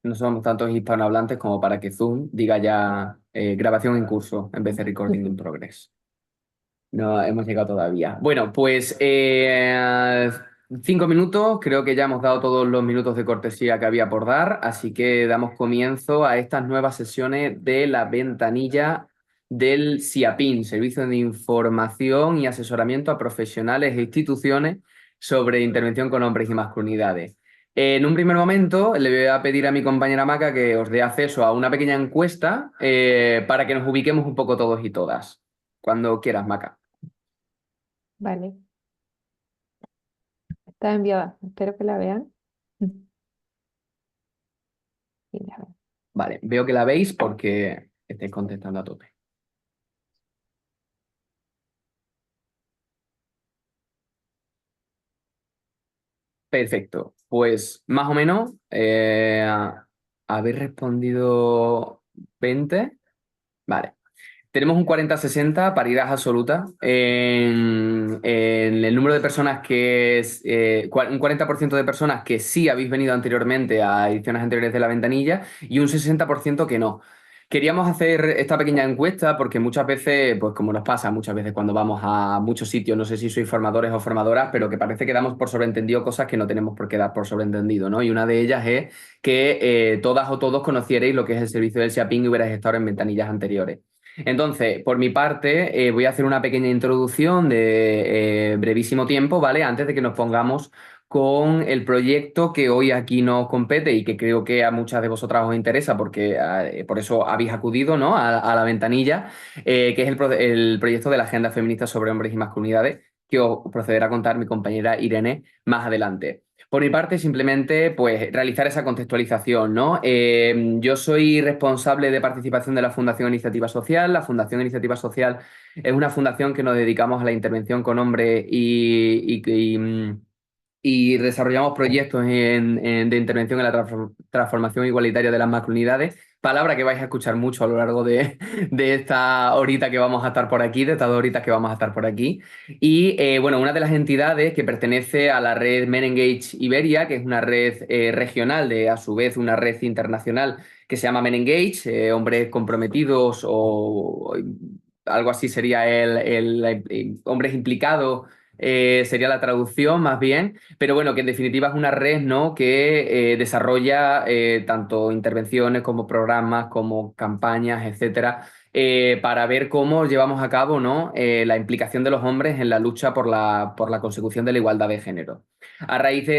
No somos tantos hispanohablantes como para que Zoom diga ya grabación en curso en vez de recording in progress. No hemos llegado todavía. Bueno, pues 5 minutos, creo que ya hemos dado todos los minutos de cortesía que había por dar, así que damos comienzo a estas nuevas sesiones de la ventanilla del SIAPIN, Servicio de Información y Asesoramiento a Profesionales e Instituciones sobre Intervención con Hombres y Masculinidades. En un primer momento le voy a pedir a mi compañera Maca que os dé acceso a una pequeña encuesta para que nos ubiquemos un poco todos y todas. Cuando quieras, Maca. Vale, está enviada. Espero que la vean. Y la ven. Vale, veo que la veis porque estáis contestando a tope. Perfecto. Pues más o menos habéis respondido 20. Vale. Tenemos un 40-60 paridad absoluta en el número de personas que es un 40% de personas que sí habéis venido anteriormente a ediciones anteriores de La Ventanilla y un 60% que no. Queríamos hacer esta pequeña encuesta porque muchas veces, pues como nos pasa muchas veces cuando vamos a muchos sitios, no sé si sois formadores o formadoras, pero que parece que damos por sobreentendido cosas que no tenemos por qué dar por sobreentendido, ¿no? Y una de ellas es que todas o todos conocierais lo que es el servicio del Shopping y hubierais estado en ventanillas anteriores. Entonces, por mi parte, voy a hacer una pequeña introducción de brevísimo tiempo, ¿vale? Antes de que nos pongamos con el proyecto que hoy aquí nos compete y que creo que a muchas de vosotras os interesa porque por eso habéis acudido, ¿no? a la ventanilla, que es el proyecto de la Agenda Feminista sobre Hombres y Masculinidades, que os procederá a contar mi compañera Irene más adelante. Por mi parte, simplemente, pues, realizar esa contextualización, ¿no? Yo soy responsable de participación de la Fundación Iniciativa Social. La Fundación Iniciativa Social es una fundación que nos dedicamos a la intervención con hombres y desarrollamos proyectos de intervención en la transformación igualitaria de las masculinidades, palabra que vais a escuchar mucho a lo largo de esta horita que vamos a estar por aquí, de estas 2 horitas que vamos a estar por aquí. Y bueno, una de las entidades que pertenece a la red Men Engage Iberia, que es una red regional de, a su vez, una red internacional que se llama Men Engage, hombres comprometidos o algo así sería hombres implicados, sería la traducción más bien, pero bueno, que en definitiva es una red, ¿no? que desarrolla tanto intervenciones como programas, como campañas, etcétera, para ver cómo llevamos a cabo, ¿no? La implicación de los hombres en la lucha por la consecución de la igualdad de género. A raíz de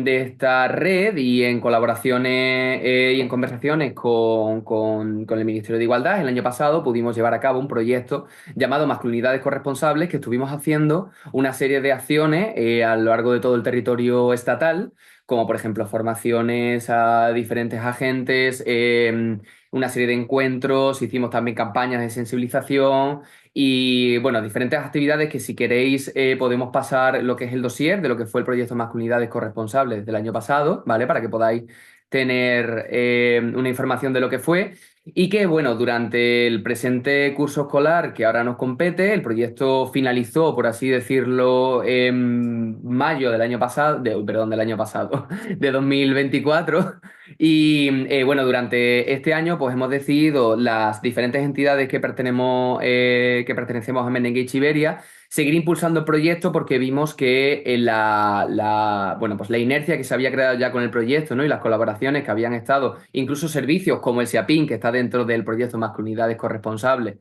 esta red y en colaboraciones y en conversaciones con el Ministerio de Igualdad, el año pasado pudimos llevar a cabo un proyecto llamado Masculinidades Corresponsables, que estuvimos haciendo una serie de acciones a lo largo de todo el territorio estatal, como por ejemplo formaciones a diferentes agentes, una serie de encuentros, hicimos también campañas de sensibilización y bueno, diferentes actividades que si queréis podemos pasar lo que es el dossier de lo que fue el proyecto Masculinidades Corresponsables del año pasado, ¿vale? Para que podáis tener una información de lo que fue. Y que, bueno, durante el presente curso escolar que ahora nos compete, el proyecto finalizó, por así decirlo, en mayo del año pasado, perdón, del año pasado, de 2024. Y bueno, durante este año, pues hemos decidido las diferentes entidades que pertenecemos a Men Engage Iberia, seguir impulsando el proyecto porque vimos que bueno, pues la inercia que se había creado ya con el proyecto, ¿no? Y las colaboraciones que habían estado, incluso servicios como el SIAPIN, que está dentro del proyecto Masculinidades Corresponsables,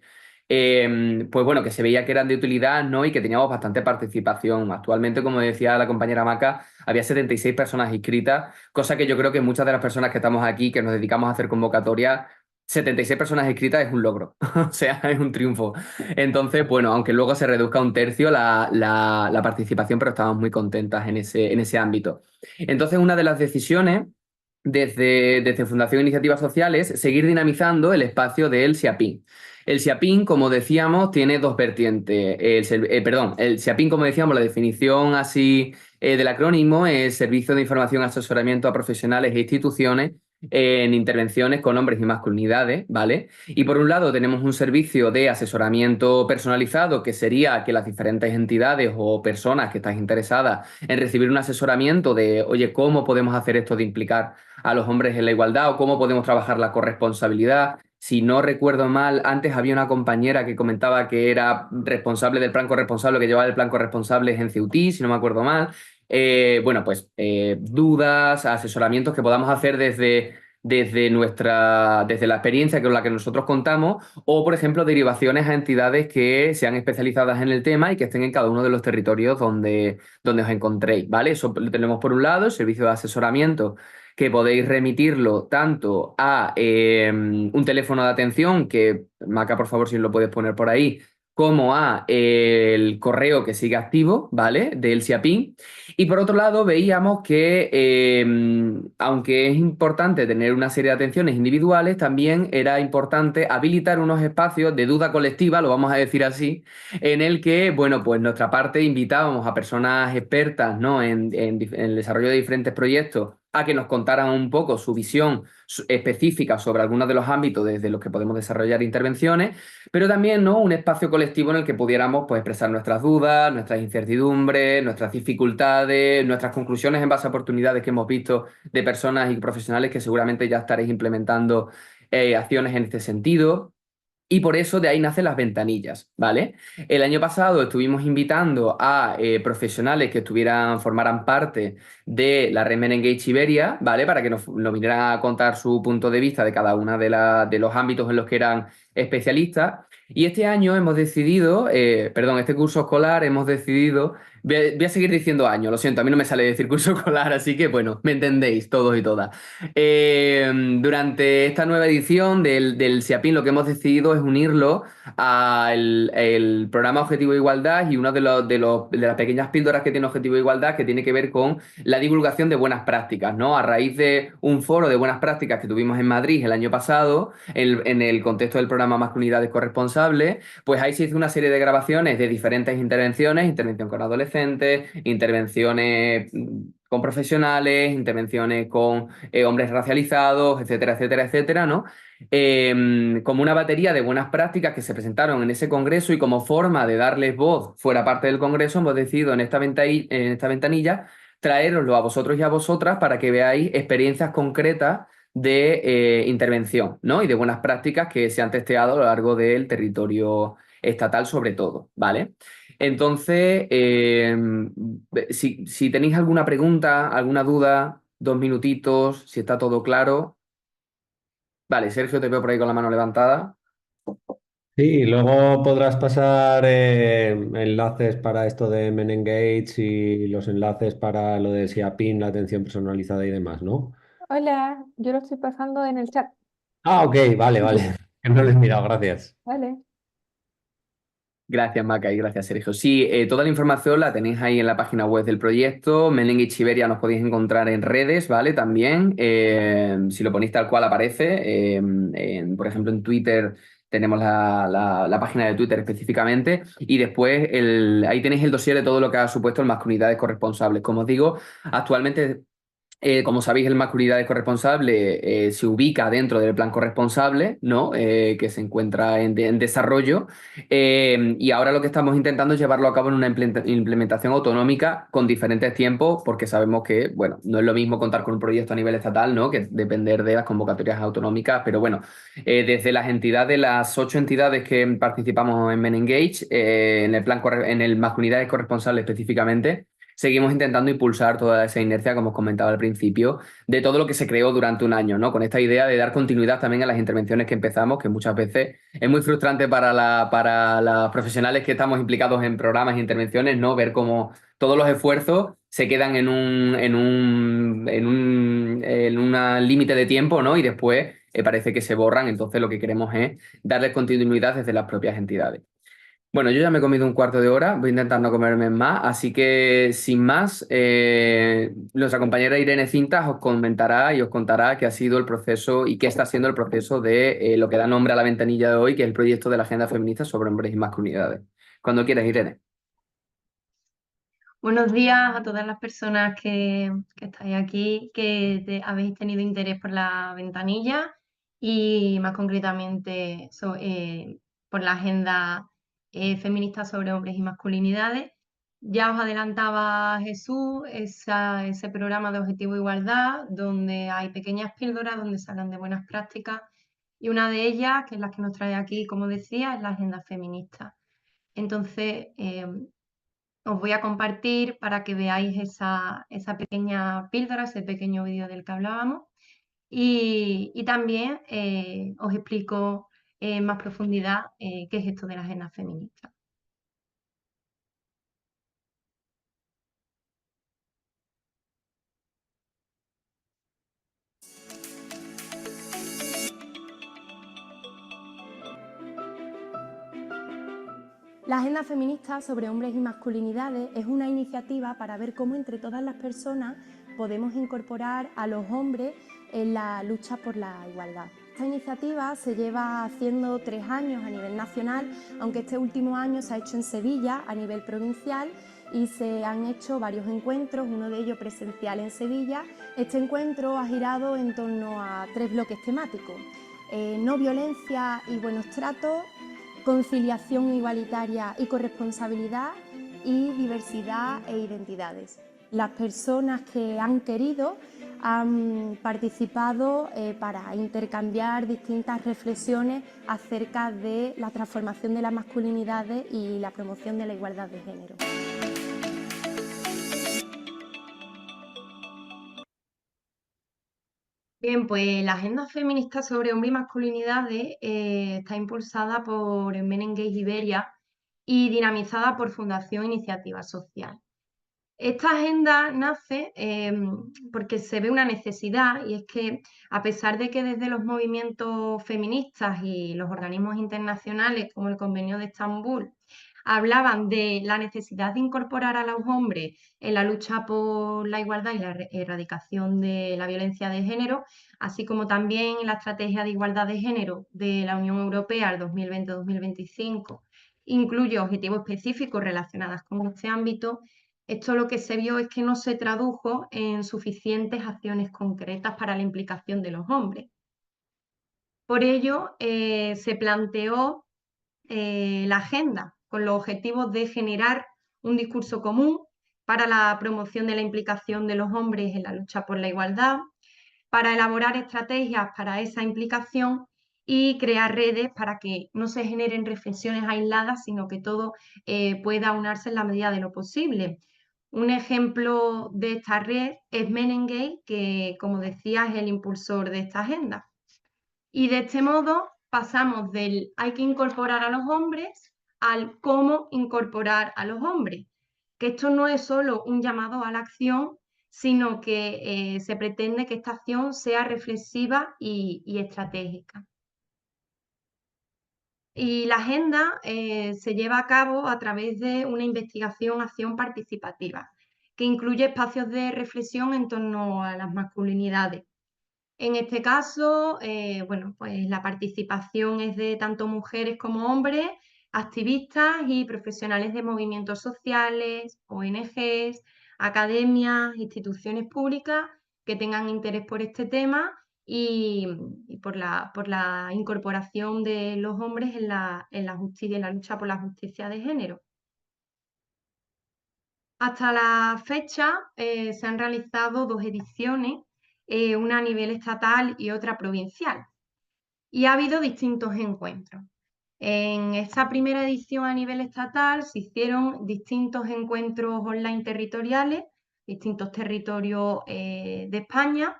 pues bueno, que se veía que eran de utilidad, ¿no? Y que teníamos bastante participación. Actualmente, como decía la compañera Maca, había 76 personas inscritas, cosa que yo creo que muchas de las personas que estamos aquí, que nos dedicamos a hacer convocatorias, 76 personas inscritas es un logro, o sea, es un triunfo. Entonces, bueno, aunque luego se reduzca a un tercio la participación, pero estamos muy contentas en ese ámbito. Entonces, una de las decisiones desde Fundación Iniciativas Sociales es seguir dinamizando el espacio del SIAPIN. El SIAPIN, como decíamos, tiene dos vertientes. Perdón, el SIAPIN, como decíamos, la definición así del acrónimo es Servicio de Información y Asesoramiento a Profesionales e Instituciones en intervenciones con hombres y masculinidades, ¿vale? Y por un lado tenemos un servicio de asesoramiento personalizado, que sería que las diferentes entidades o personas que están interesadas en recibir un asesoramiento de, oye, ¿cómo podemos hacer esto de implicar a los hombres en la igualdad o cómo podemos trabajar la corresponsabilidad? Si no recuerdo mal, antes había una compañera que comentaba que era responsable del plan corresponsable, que llevaba el plan corresponsable en Ceutí, si no me acuerdo mal. Bueno, pues dudas, asesoramientos que podamos hacer desde la experiencia con la que nosotros contamos, o por ejemplo, derivaciones a entidades que sean especializadas en el tema y que estén en cada uno de los territorios donde os encontréis, ¿vale? Eso lo tenemos por un lado, el servicio de asesoramiento, que podéis remitirlo tanto a un teléfono de atención, que Maca, por favor, si lo puedes poner por ahí, como a el correo que sigue activo, ¿vale? Del SIAPIN. Y por otro lado, veíamos que, aunque es importante tener una serie de atenciones individuales, también era importante habilitar unos espacios de duda colectiva, lo vamos a decir así, en el que, bueno, pues nuestra parte invitábamos a personas expertas, ¿no? En el desarrollo de diferentes proyectos a que nos contaran un poco su visión específica sobre algunos de los ámbitos desde los que podemos desarrollar intervenciones, pero también, ¿no? Un espacio colectivo en el que pudiéramos, pues, expresar nuestras dudas, nuestras incertidumbres, nuestras dificultades, nuestras conclusiones en base a oportunidades que hemos visto de personas y profesionales que seguramente ya estaréis implementando acciones en este sentido. Y por eso de ahí nacen las ventanillas, ¿vale? El año pasado estuvimos invitando a profesionales que formaran parte de la red Men Engage Iberia, ¿vale? Para que nos vinieran a contar su punto de vista de cada uno de los ámbitos en los que eran especialistas. Y este año hemos decidido, perdón, este curso escolar hemos decidido, voy a seguir diciendo año, lo siento, a mí no me sale decir curso escolar, así que bueno, me entendéis todos y todas. Durante esta nueva edición del SIAPIN, lo que hemos decidido es unirlo al el programa Objetivo de Igualdad, y una de las pequeñas píldoras que tiene Objetivo de Igualdad, que tiene que ver con la divulgación de buenas prácticas, ¿no? A raíz de un foro de buenas prácticas que tuvimos en Madrid el año pasado, en el contexto del programa Masculinidades Corresponsables, pues ahí se hizo una serie de grabaciones de diferentes intervenciones, intervención con adolescentes, intervenciones con profesionales, intervenciones con hombres racializados, etcétera, etcétera, etcétera, ¿no? Como una batería de buenas prácticas que se presentaron en ese congreso, y como forma de darles voz fuera parte del congreso, hemos decidido en esta ventanilla traeroslo a vosotros y a vosotras para que veáis experiencias concretas de intervención, ¿no? Y de buenas prácticas que se han testeado a lo largo del territorio estatal, sobre todo, ¿vale? Entonces, si tenéis alguna pregunta, alguna duda, 2 minutitos, si está todo claro. Vale, Sergio, te veo por ahí con la mano levantada. Sí, luego podrás pasar enlaces para esto de Men Engage y los enlaces para lo de SIAPIN, la atención personalizada y demás, ¿no? Hola, yo lo estoy pasando en el chat. Ah, ok, vale, vale. Que no les he mirado, gracias. Vale. Gracias, Maca, y gracias, Sergio. Sí, toda la información la tenéis ahí en la página web del proyecto. Meningitis Iberia nos podéis encontrar en redes, ¿vale? También, si lo ponéis tal cual aparece, por ejemplo, en Twitter tenemos la página de Twitter específicamente, y después ahí tenéis el dossier de todo lo que ha supuesto el Masculinidades Corresponsables. Como os digo, actualmente, como sabéis, el Masculinidades Corresponsable se ubica dentro del plan corresponsable, ¿no? Que se encuentra en desarrollo. Y ahora lo que estamos intentando es llevarlo a cabo en una implementación autonómica con diferentes tiempos, porque sabemos que, bueno, no es lo mismo contar con un proyecto a nivel estatal, ¿no? Que depender de las convocatorias autonómicas. Pero bueno, desde las entidades, las 8 entidades que participamos en Men Engage, en el Masculinidades Corresponsable específicamente, seguimos intentando impulsar toda esa inercia, como os comentaba al principio, de todo lo que se creó durante un año, ¿no? Con esta idea de dar continuidad también a las intervenciones que empezamos, que muchas veces es muy frustrante para los profesionales que estamos implicados en programas e intervenciones, ¿no? Ver cómo todos los esfuerzos se quedan en un límite de tiempo, ¿no? Y después parece que se borran. Entonces lo que queremos es darles continuidad desde las propias entidades. Bueno, yo ya me he comido un cuarto de hora, voy a intentar no comerme más, así que sin más, nuestra compañera Irene Cintas os comentará y os contará qué ha sido el proceso y qué está siendo el proceso de lo que da nombre a la ventanilla de hoy, que es el proyecto de la Agenda Feminista sobre Hombres y Masculinidades. Cuando quieras, Irene. Buenos días a todas las personas que estáis aquí, habéis tenido interés por la ventanilla y más concretamente por la agenda feminista sobre hombres y masculinidades. Ya os adelantaba Jesús ese programa de Objetivo de Igualdad, donde hay pequeñas píldoras donde se hablan de buenas prácticas y una de ellas, que es la que nos trae aquí, como decía, es la agenda feminista. Entonces, os voy a compartir para que veáis esa pequeña píldora, ese pequeño vídeo del que hablábamos. Y también os explico en más profundidad qué es esto de la agenda feminista. La Agenda Feminista sobre Hombres y Masculinidades es una iniciativa para ver cómo entre todas las personas podemos incorporar a los hombres en la lucha por la igualdad. Esta iniciativa se lleva haciendo 3 años a nivel nacional, aunque este último año se ha hecho en Sevilla a nivel provincial y se han hecho varios encuentros, uno de ellos presencial en Sevilla. Este encuentro ha girado en torno a 3 bloques temáticos: no violencia y buenos tratos, conciliación igualitaria y corresponsabilidad y diversidad e identidades. Las personas que han querido han participado para intercambiar distintas reflexiones acerca de la transformación de las masculinidades y la promoción de la igualdad de género. Bien, pues la agenda feminista sobre hombres y masculinidades está impulsada por Menem Gay Iberia y dinamizada por Fundación Iniciativa Social. Esta agenda nace porque se ve una necesidad, y es que a pesar de que desde los movimientos feministas y los organismos internacionales como el Convenio de Estambul hablaban de la necesidad de incorporar a los hombres en la lucha por la igualdad y la erradicación de la violencia de género, así como también en la estrategia de igualdad de género de la Unión Europea al 2020-2025 incluye objetivos específicos relacionados con este ámbito. Esto lo que se vio es que no se tradujo en suficientes acciones concretas para la implicación de los hombres. Por ello, se planteó la agenda con los objetivos de generar un discurso común para la promoción de la implicación de los hombres en la lucha por la igualdad, para elaborar estrategias para esa implicación y crear redes para que no se generen reflexiones aisladas, sino que todo pueda unirse en la medida de lo posible. Un ejemplo de esta red es Menem Gay, que, como decía, es el impulsor de esta agenda. Y de este modo pasamos del hay que incorporar a los hombres al cómo incorporar a los hombres. Que esto no es solo un llamado a la acción, sino que se pretende que esta acción sea reflexiva y estratégica. Y la agenda se lleva a cabo a través de una investigación-acción participativa, que incluye espacios de reflexión en torno a las masculinidades. En este caso, bueno, pues la participación es de tanto mujeres como hombres, activistas y profesionales de movimientos sociales, ONGs, academias, instituciones públicas que tengan interés por este tema y por la incorporación de los hombres en la justicia, en la lucha por la justicia de género. Hasta la fecha se han realizado 2 ediciones, una a nivel estatal y otra provincial, y ha habido distintos encuentros. En esta primera edición a nivel estatal se hicieron distintos encuentros online territoriales, distintos territorios de España.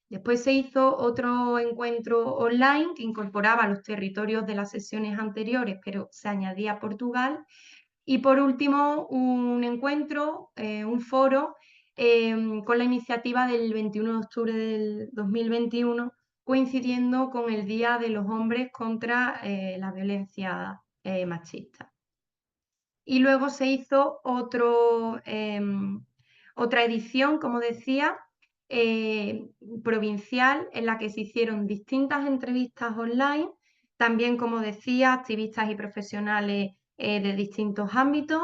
Después se hizo otro encuentro online que incorporaba los territorios de las sesiones anteriores, pero se añadía Portugal. Y por último, un encuentro, un foro, con la iniciativa del 21 de octubre del 2021, coincidiendo con el Día de los Hombres contra la Violencia Machista. Y luego se hizo otra edición, como decía, provincial, en la que se hicieron distintas entrevistas online, también, como decía, activistas y profesionales de distintos ámbitos.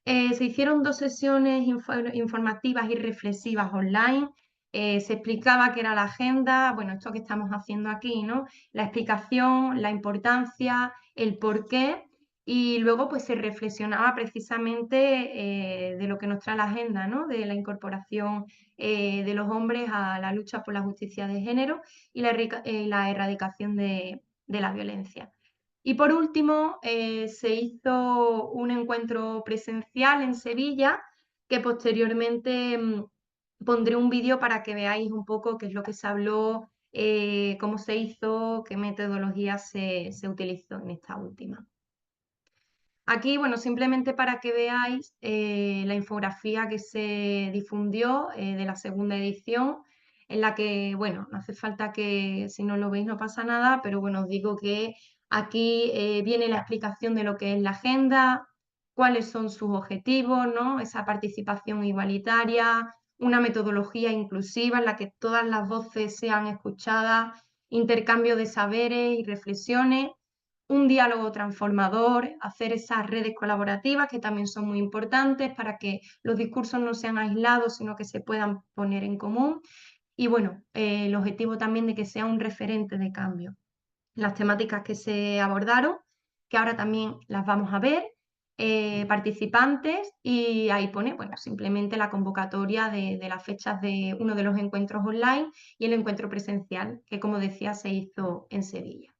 Se hicieron 2 sesiones informativas y reflexivas online. Se explicaba qué era la agenda, bueno, esto que estamos haciendo aquí, ¿no? La explicación, la importancia, el porqué, y luego pues se reflexionaba precisamente de lo que nos trae la agenda, ¿no? De la incorporación de los hombres a la lucha por la justicia de género y la erradicación de la violencia. Y por último, se hizo un encuentro presencial en Sevilla, que posteriormente pondré un vídeo para que veáis un poco qué es lo que se habló, cómo se hizo, qué metodología se utilizó en esta última. Aquí, bueno, simplemente para que veáis la infografía que se difundió de la segunda edición, en la que, bueno, no hace falta que, si no lo veis no pasa nada, pero bueno, os digo que aquí viene la explicación de lo que es la agenda, cuáles son sus objetivos, ¿no? Esa participación igualitaria, una metodología inclusiva en la que todas las voces sean escuchadas, intercambio de saberes y reflexiones, un diálogo transformador, hacer esas redes colaborativas que también son muy importantes para que los discursos no sean aislados, sino que se puedan poner en común. Y bueno, el objetivo también de que sea un referente de cambio. Las temáticas que se abordaron, que ahora también las vamos a ver, participantes, y ahí pone, bueno, simplemente la convocatoria de las fechas de uno de los encuentros online y el encuentro presencial, que como decía se hizo en Sevilla.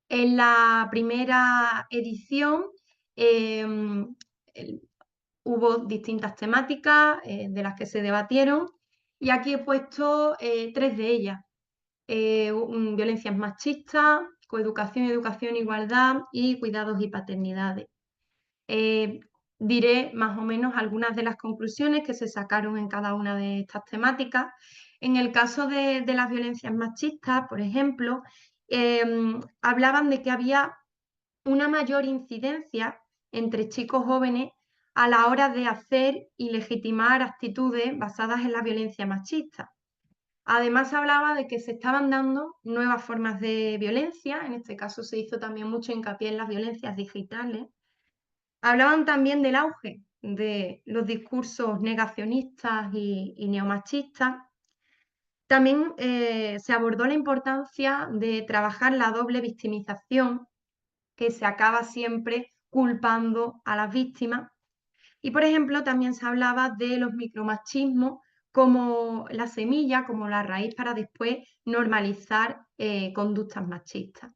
En la primera edición hubo distintas temáticas de las que se debatieron, y aquí he puesto 3 de ellas. Violencias machistas, coeducación, educación, igualdad y cuidados y paternidades. Diré más o menos algunas de las conclusiones que se sacaron en cada una de estas temáticas. En el caso de las violencias machistas, por ejemplo, hablaban de que había una mayor incidencia entre chicos jóvenes a la hora de hacer y legitimar actitudes basadas en la violencia machista. Además, hablaba de que se estaban dando nuevas formas de violencia, en este caso se hizo también mucho hincapié en las violencias digitales. Hablaban también del auge de los discursos negacionistas y neomachistas. También se abordó la importancia de trabajar la doble victimización, que se acaba siempre culpando a las víctimas. Y, por ejemplo, también se hablaba de los micromachismos como la semilla, como la raíz para después normalizar conductas machistas.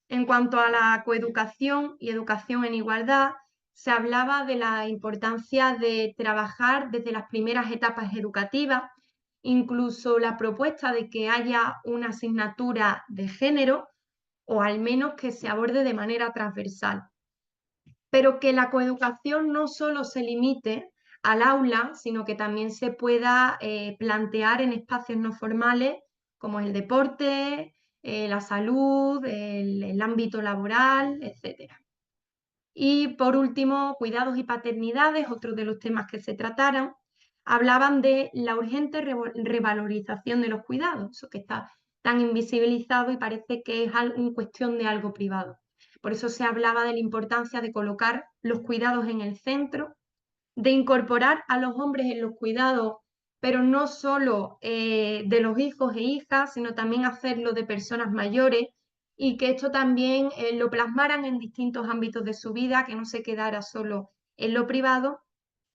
En cuanto a la coeducación y educación en igualdad, se hablaba de la importancia de trabajar desde las primeras etapas educativas, incluso la propuesta de que haya una asignatura de género, o al menos que se aborde de manera transversal. Pero que la coeducación no solo se limite al aula, sino que también se pueda plantear en espacios no formales como el deporte, la salud, el ámbito laboral, etc. Y por último, cuidados y paternidades, otro de los temas que se trataron, hablaban de la urgente revalorización de los cuidados, eso que está tan invisibilizado y parece que es una cuestión de algo privado. Por eso se hablaba de la importancia de colocar los cuidados en el centro, de incorporar a los hombres en los cuidados, pero no solo de los hijos e hijas, sino también hacerlo de personas mayores, y que esto también lo plasmaran en distintos ámbitos de su vida, que no se quedara solo en lo privado.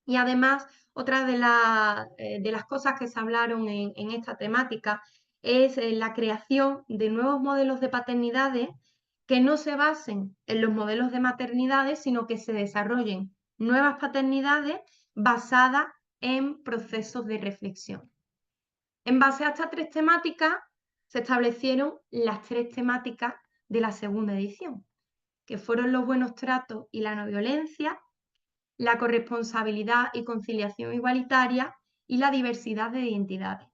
Y además, otra de las cosas que se hablaron en esta temática es la creación de nuevos modelos de paternidades que no se basen en los modelos de maternidades, sino que se desarrollen nuevas paternidades basadas en procesos de reflexión. En base a estas 3 temáticas, se establecieron las 3 temáticas de la segunda edición, que fueron los buenos tratos y la no violencia, la corresponsabilidad y conciliación igualitaria y la diversidad de identidades.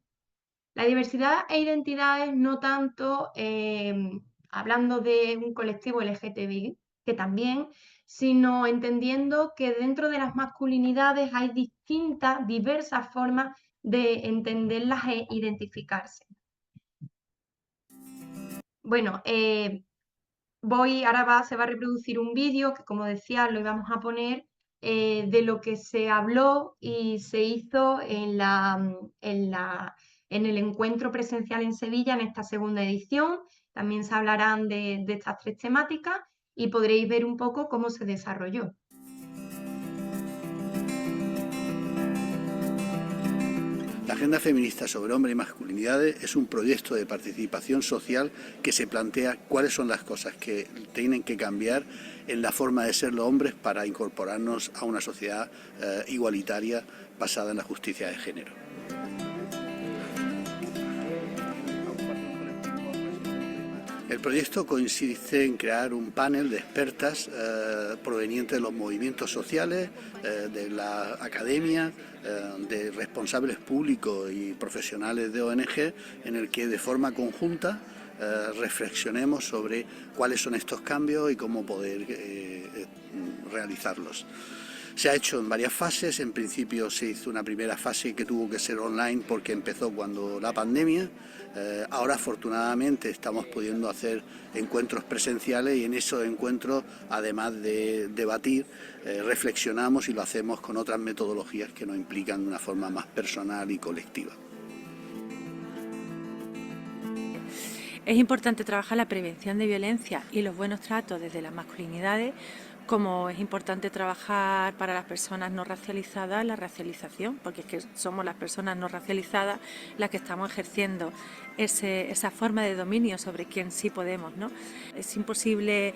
La diversidad e identidades no tanto hablando de un colectivo LGTBI, que también, sino entendiendo que dentro de las masculinidades hay distintas, diversas formas de entenderlas e identificarse. Bueno, ahora se va a reproducir un vídeo que, como decía, lo íbamos a poner de lo que se habló y se hizo en el encuentro presencial en Sevilla en esta segunda edición. También se hablarán de estas 3 temáticas y podréis ver un poco cómo se desarrolló. La Agenda Feminista sobre Hombre y Masculinidades es un proyecto de participación social que se plantea cuáles son las cosas que tienen que cambiar en la forma de ser los hombres para incorporarnos a una sociedad igualitaria basada en la justicia de género. El proyecto consiste en crear un panel de expertas provenientes de los movimientos sociales, de la academia, de responsables públicos y profesionales de ONG, en el que de forma conjunta reflexionemos sobre cuáles son estos cambios y cómo poder realizarlos. Se ha hecho en varias fases. En principio se hizo una primera fase que tuvo que ser online porque empezó cuando la pandemia. Ahora afortunadamente estamos pudiendo hacer encuentros presenciales y en esos encuentros, además de debatir, reflexionamos y lo hacemos con otras metodologías que nos implican de una forma más personal y colectiva. Es importante trabajar la prevención de violencia y los buenos tratos desde las masculinidades, como es importante trabajar para las personas no racializadas la racialización, porque es que somos las personas no racializadas las que estamos ejerciendo esa forma de dominio sobre quien sí podemos, ¿no? Es imposible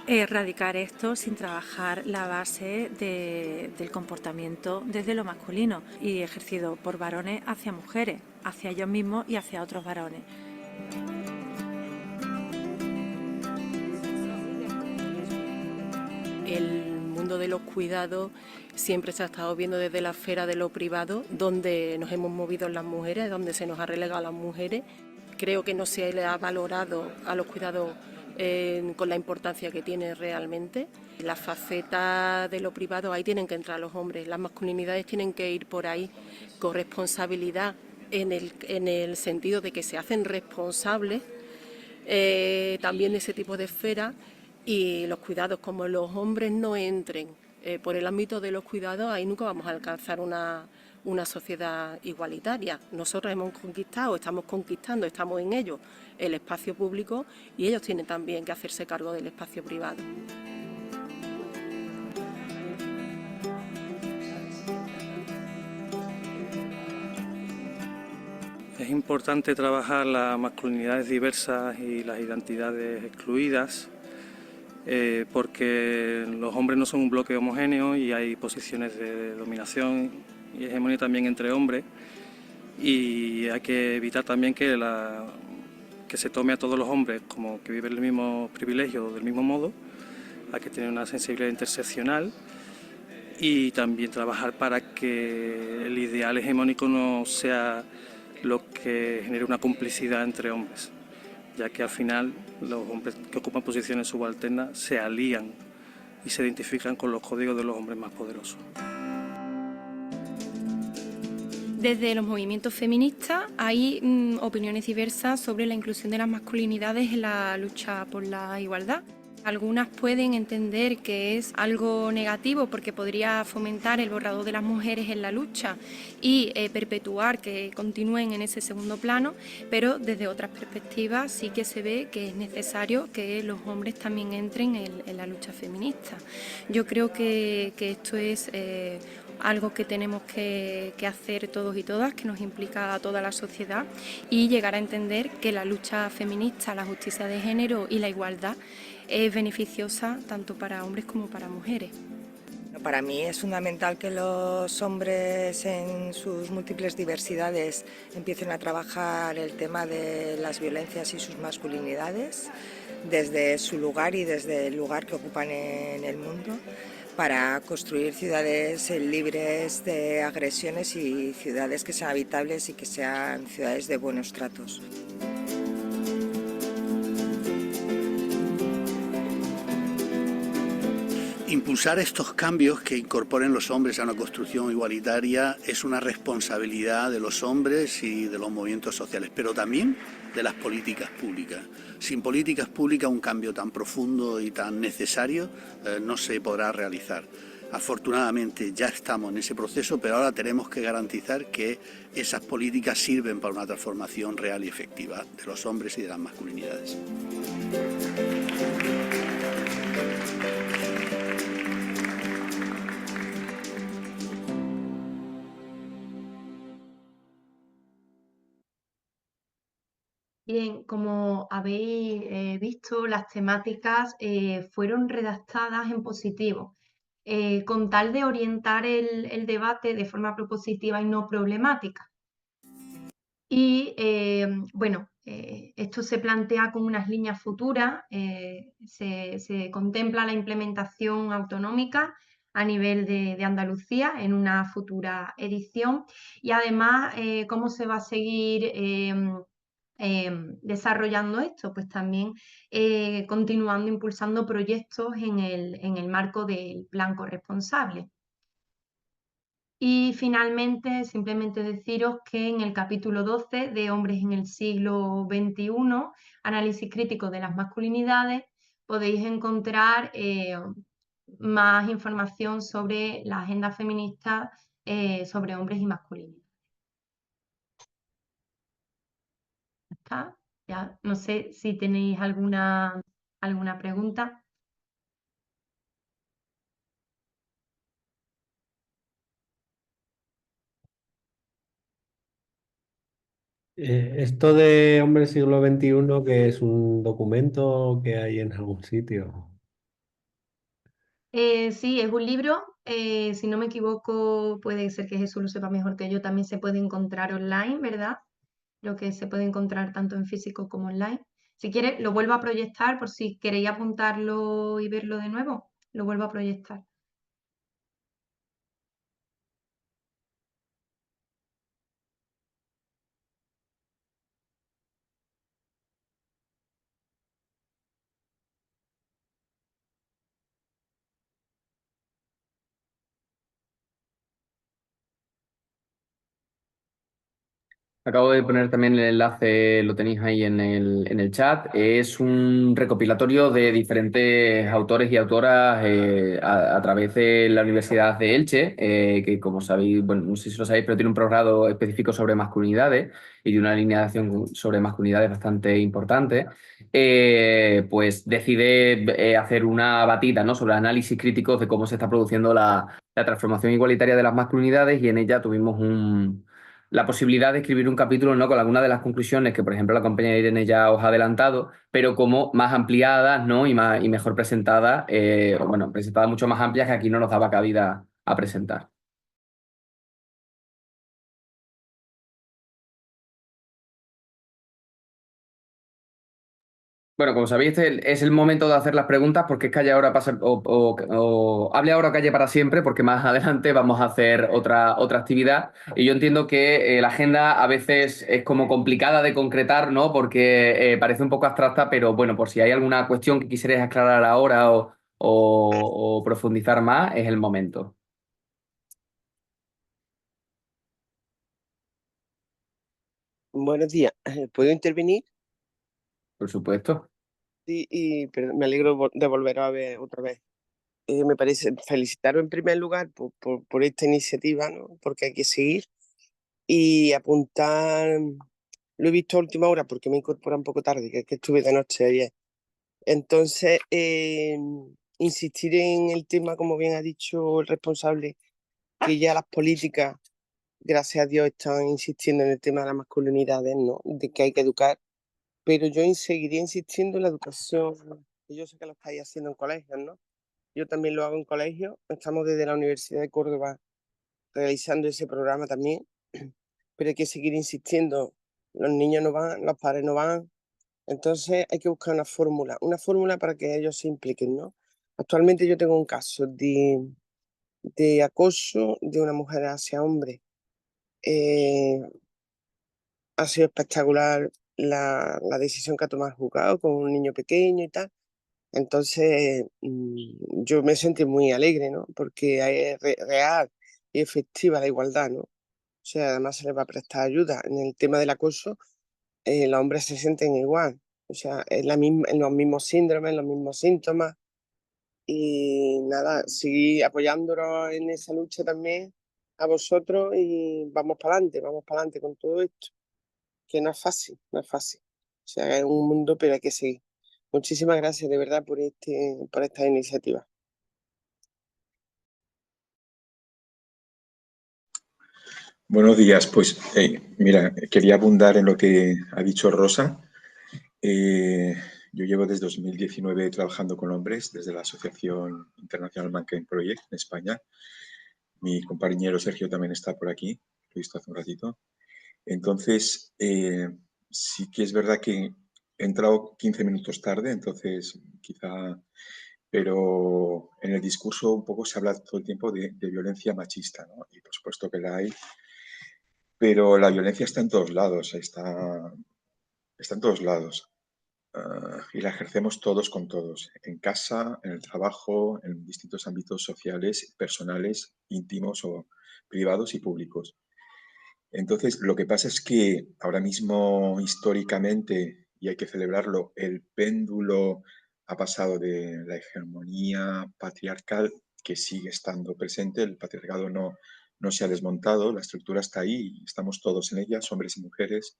erradicar esto sin trabajar la base del comportamiento desde lo masculino y ejercido por varones hacia mujeres, hacia ellos mismos y hacia otros varones. El mundo de los cuidados siempre se ha estado viendo desde la esfera de lo privado, donde nos hemos movido las mujeres, donde se nos ha relegado a las mujeres. Creo que no se le ha valorado a los cuidados con la importancia que tiene realmente. La faceta de lo privado, ahí tienen que entrar los hombres, las masculinidades tienen que ir por ahí, con responsabilidad, en el sentido de que se hacen responsables también de ese tipo de esferas. Y los cuidados, como los hombres no entren por el ámbito de los cuidados, ahí nunca vamos a alcanzar una sociedad igualitaria. Nosotros hemos conquistado, estamos conquistando, estamos en ello, el espacio público, y ellos tienen también que hacerse cargo del espacio privado. Es importante trabajar las masculinidades diversas y las identidades excluidas, porque los hombres no son un bloque homogéneo y hay posiciones de dominación y hegemonía también entre hombres, y hay que evitar también que se tome a todos los hombres como que viven el mismo privilegio del mismo modo. Hay que tener una sensibilidad interseccional y también trabajar para que el ideal hegemónico no sea lo que genere una complicidad entre hombres, ya que al final los hombres que ocupan posiciones subalternas se alían y se identifican con los códigos de los hombres más poderosos. Desde los movimientos feministas hay opiniones diversas sobre la inclusión de las masculinidades en la lucha por la igualdad. Algunas pueden entender que es algo negativo porque podría fomentar el borrado de las mujeres en la lucha y perpetuar que continúen en ese segundo plano, pero desde otras perspectivas sí que se ve que es necesario que los hombres también entren en la lucha feminista. Yo creo que esto es algo que tenemos que hacer todos y todas, que nos implica a toda la sociedad, y llegar a entender que la lucha feminista, la justicia de género y la igualdad es beneficiosa tanto para hombres como para mujeres. Para mí es fundamental que los hombres en sus múltiples diversidades empiecen a trabajar el tema de las violencias y sus masculinidades desde su lugar y desde el lugar que ocupan en el mundo, para construir ciudades libres de agresiones y ciudades que sean habitables y que sean ciudades de buenos tratos. Impulsar estos cambios que incorporen los hombres a una construcción igualitaria es una responsabilidad de los hombres y de los movimientos sociales, pero también de las políticas públicas. Sin políticas públicas un cambio tan profundo y tan necesario no se podrá realizar. Afortunadamente ya estamos en ese proceso, pero ahora tenemos que garantizar que esas políticas sirven para una transformación real y efectiva de los hombres y de las masculinidades. Bien, como habéis visto, las temáticas fueron redactadas en positivo, con tal de orientar el debate de forma propositiva y no problemática. Y bueno, esto se plantea con unas líneas futuras, se contempla la implementación autonómica a nivel de Andalucía en una futura edición y además cómo se va a seguir desarrollando esto, pues también continuando impulsando proyectos en el marco del plan corresponsable. Y finalmente, simplemente deciros que en el capítulo 12 de Hombres en el siglo XXI, análisis crítico de las masculinidades, podéis encontrar más información sobre la agenda feminista sobre hombres y masculinidades. ¿Está? Ya, no sé si tenéis alguna pregunta. Esto de Hombre siglo XXI, que es un documento que hay en algún sitio. Sí, es un libro. Si no me equivoco, puede ser que Jesús lo sepa mejor que yo. También se puede encontrar online, ¿verdad? Lo que se puede encontrar tanto en físico como online. Si quieres, lo vuelvo a proyectar por si queréis apuntarlo y verlo de nuevo. Lo vuelvo a proyectar. Acabo de poner también el enlace, lo tenéis ahí en el chat. Es un recopilatorio de diferentes autores y autoras a través de la Universidad de Elche, que como sabéis, bueno, no sé si lo sabéis, pero tiene un programa específico sobre masculinidades y de una alineación sobre masculinidades bastante importante. Pues decide hacer una batida, ¿no?, sobre análisis críticos de cómo se está produciendo la transformación igualitaria de las masculinidades y en ella tuvimos la posibilidad de escribir un capítulo, ¿no?, con algunas de las conclusiones que, por ejemplo, la compañera Irene ya os ha adelantado, pero como más ampliadas, ¿no?, y mejor presentadas, bueno, presentadas mucho más amplias que aquí no nos daba cabida a presentar. Bueno, como sabéis, este es el momento de hacer las preguntas porque es calle ahora pasa, o hable ahora o calle para siempre, porque más adelante vamos a hacer otra actividad. Y yo entiendo que la agenda a veces es como complicada de concretar, ¿no? Porque parece un poco abstracta, pero bueno, por si hay alguna cuestión que quisierais aclarar ahora o profundizar más, es el momento. Buenos días, ¿puedo intervenir? Por supuesto. Sí, y me alegro de volver a ver otra vez. Me parece felicitaros en primer lugar por esta iniciativa, ¿no? Porque hay que seguir y apuntar. Lo he visto a última hora porque me incorporé un poco tarde, que es que estuve de noche ayer. Entonces, insistir en el tema, como bien ha dicho el responsable, que ya las políticas, gracias a Dios, están insistiendo en el tema de las masculinidades, ¿no? De que hay que educar, pero yo seguiría insistiendo en la educación, que yo sé que lo estáis haciendo en colegios, ¿no? Yo también lo hago en colegios, estamos desde la Universidad de Córdoba realizando ese programa también, pero hay que seguir insistiendo. Los niños no van, los padres no van, entonces hay que buscar una fórmula para que ellos se impliquen, ¿no? Actualmente yo tengo un caso de acoso de una mujer hacia hombre. Ha sido espectacular la decisión que ha tomado el juzgado con un niño pequeño y tal. Entonces, yo me sentí muy alegre, ¿no? Porque es real y efectiva la igualdad, ¿no? O sea, además se les va a prestar ayuda. En el tema del acoso, los hombres se sienten igual. O sea, es en los mismos síndromes, los mismos síntomas. Y nada, seguir apoyándonos en esa lucha también a vosotros y vamos para adelante con todo esto, que no es fácil, no es fácil. O sea, es un mundo, pero hay que seguir. Muchísimas gracias de verdad por esta iniciativa. Buenos días, pues mira, quería abundar en lo que ha dicho Rosa. Yo llevo desde 2019 trabajando con hombres desde la Asociación Internacional Mankind Project en España. Mi compañero Sergio también está por aquí, lo he visto hace un ratito. Entonces, sí que es verdad que he entrado 15 minutos tarde, entonces quizá, pero en el discurso un poco se habla todo el tiempo de violencia machista, ¿no? Y por supuesto que la hay, pero la violencia está en todos lados, está en todos lados. Y la ejercemos todos con todos, en casa, en el trabajo, en distintos ámbitos sociales, personales, íntimos o privados y públicos. Entonces, lo que pasa es que ahora mismo, históricamente, y hay que celebrarlo, el péndulo ha pasado de la hegemonía patriarcal, que sigue estando presente, el patriarcado no se ha desmontado, la estructura está ahí, estamos todos en ella, hombres y mujeres,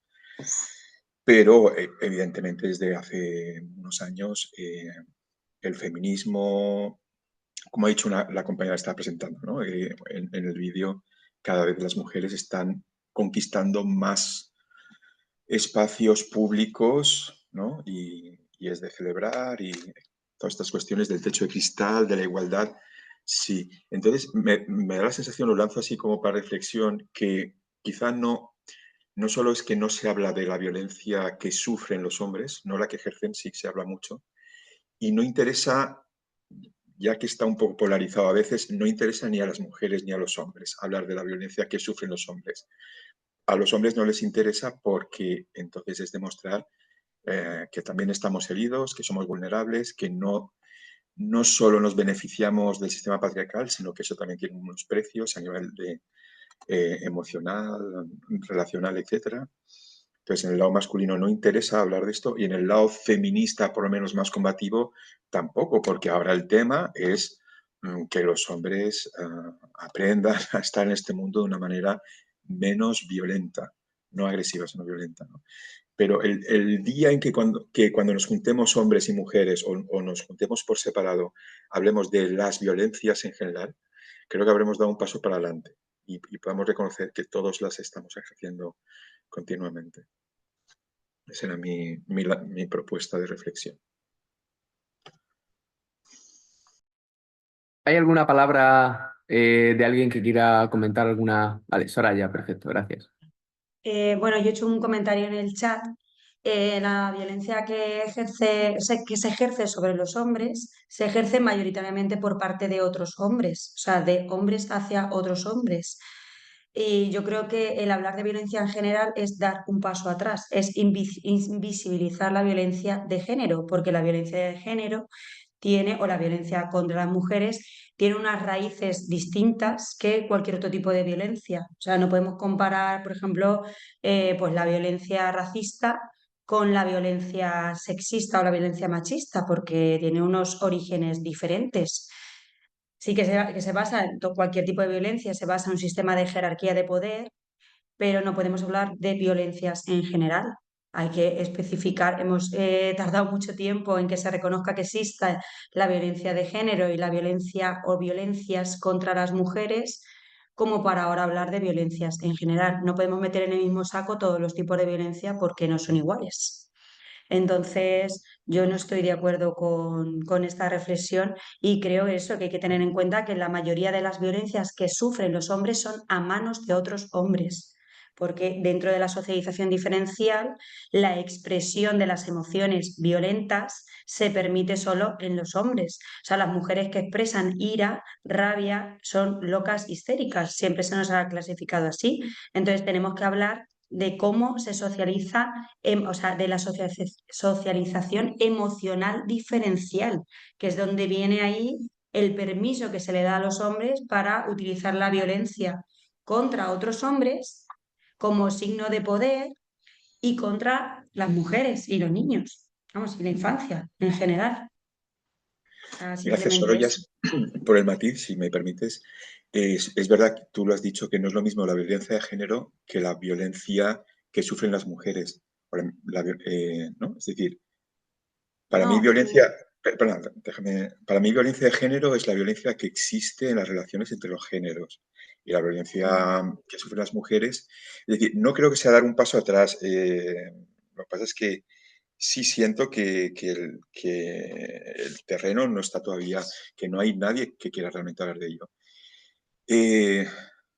pero evidentemente desde hace unos años el feminismo, como ha dicho la compañera que estaba presentando, ¿no? En el vídeo, cada vez las mujeres están conquistando más espacios públicos, ¿no? Y es de celebrar y todas estas cuestiones del techo de cristal, de la igualdad, sí. Entonces, me da la sensación, lo lanzo así como para reflexión, que quizá no solo es que no se habla de la violencia que sufren los hombres, no la que ejercen, sí se habla mucho, y no interesa, ya que está un poco polarizado a veces, no interesa ni a las mujeres ni a los hombres hablar de la violencia que sufren los hombres. A los hombres no les interesa porque entonces es demostrar que también estamos heridos, que somos vulnerables, que no solo nos beneficiamos del sistema patriarcal, sino que eso también tiene unos precios a nivel de, emocional, relacional, etcétera. Entonces, en el lado masculino no interesa hablar de esto y en el lado feminista, por lo menos más combativo, tampoco, porque ahora el tema es que los hombres aprendan a estar en este mundo de una manera menos violenta, no agresiva, sino violenta, ¿no? Pero el día en que cuando nos juntemos hombres y mujeres o nos juntemos por separado, hablemos de las violencias en general, creo que habremos dado un paso para adelante y podamos reconocer que todos las estamos ejerciendo continuamente. Esa era mi propuesta de reflexión. ¿Hay alguna palabra de alguien que quiera comentar alguna? Vale, Soraya, perfecto, gracias. Bueno, yo he hecho un comentario en el chat. La violencia que se ejerce sobre los hombres se ejerce mayoritariamente por parte de otros hombres, o sea, de hombres hacia otros hombres. Y yo creo que el hablar de violencia en general es dar un paso atrás, es invisibilizar la violencia de género, porque la violencia de género tiene, o la violencia contra las mujeres, tiene unas raíces distintas que cualquier otro tipo de violencia. O sea, no podemos comparar, por ejemplo, pues la violencia racista con la violencia sexista o la violencia machista, porque tiene unos orígenes diferentes. Sí que se basa en cualquier tipo de violencia, se basa en un sistema de jerarquía de poder, pero no podemos hablar de violencias en general. Hay que especificar, hemos tardado mucho tiempo en que se reconozca que exista la violencia de género y la violencia o violencias contra las mujeres, como para ahora hablar de violencias en general. No podemos meter en el mismo saco todos los tipos de violencia porque no son iguales. Entonces, yo no estoy de acuerdo con esta reflexión y creo eso, que hay que tener en cuenta que la mayoría de las violencias que sufren los hombres son a manos de otros hombres, porque dentro de la socialización diferencial, la expresión de las emociones violentas se permite solo en los hombres. O sea, las mujeres que expresan ira, rabia, son locas histéricas, siempre se nos ha clasificado así. Entonces, tenemos que hablar de cómo se socializa, o sea, de la socialización emocional diferencial, que es donde viene ahí el permiso que se le da a los hombres para utilizar la violencia contra otros hombres como signo de poder y contra las mujeres y los niños, vamos, y la infancia en general. Gracias, Simplemente Soraya, eso. por el matiz, si me permites. Es verdad que tú lo has dicho, que no es lo mismo la violencia de género que la violencia que sufren las mujeres. ¿No? Es decir, para mí No, para mí violencia de género es la violencia que existe en las relaciones entre los géneros. Y la violencia que sufren las mujeres, es decir, no creo que sea dar un paso atrás. Lo que pasa es que sí siento que el terreno no está todavía, que no hay nadie que quiera realmente hablar de ello.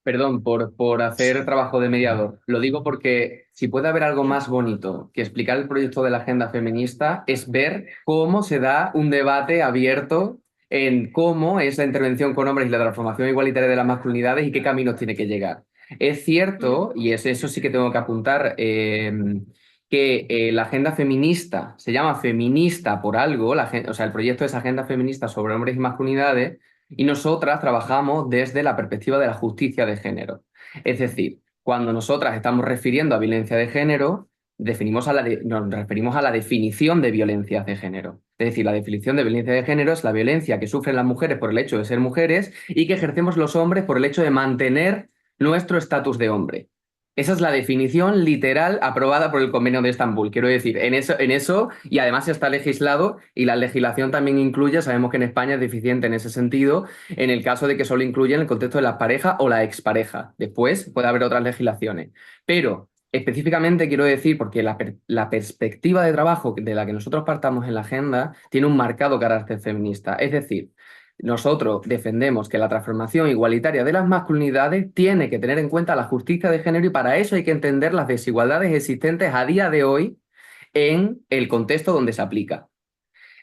Perdón por hacer Sí. trabajo de mediador. Lo digo porque si puede haber algo más bonito que explicar el proyecto de la agenda feminista es ver cómo se da un debate abierto en cómo es la intervención con hombres y la transformación igualitaria de las masculinidades y qué caminos tiene que llegar. Es cierto, y eso sí que tengo que apuntar, que la agenda feminista se llama feminista por algo, o sea, el proyecto es agenda feminista sobre hombres y masculinidades, y nosotras trabajamos desde la perspectiva de la justicia de género. Es decir, cuando nosotras estamos refiriendo a violencia de género, nos referimos a la definición de violencia de género. Es decir, la definición de violencia de género es la violencia que sufren las mujeres por el hecho de ser mujeres y que ejercemos los hombres por el hecho de mantener nuestro estatus de hombre. Esa es la definición literal aprobada por el Convenio de Estambul. Quiero decir, en eso, y además está legislado, y la legislación también incluye, sabemos que en España es deficiente en ese sentido, en el caso de que solo incluya en el contexto de la pareja o la expareja. Después puede haber otras legislaciones. Pero específicamente quiero decir, porque la perspectiva de trabajo de la que nosotros partamos en la agenda tiene un marcado carácter feminista. Es decir, nosotros defendemos que la transformación igualitaria de las masculinidades tiene que tener en cuenta la justicia de género y para eso hay que entender las desigualdades existentes a día de hoy en el contexto donde se aplica.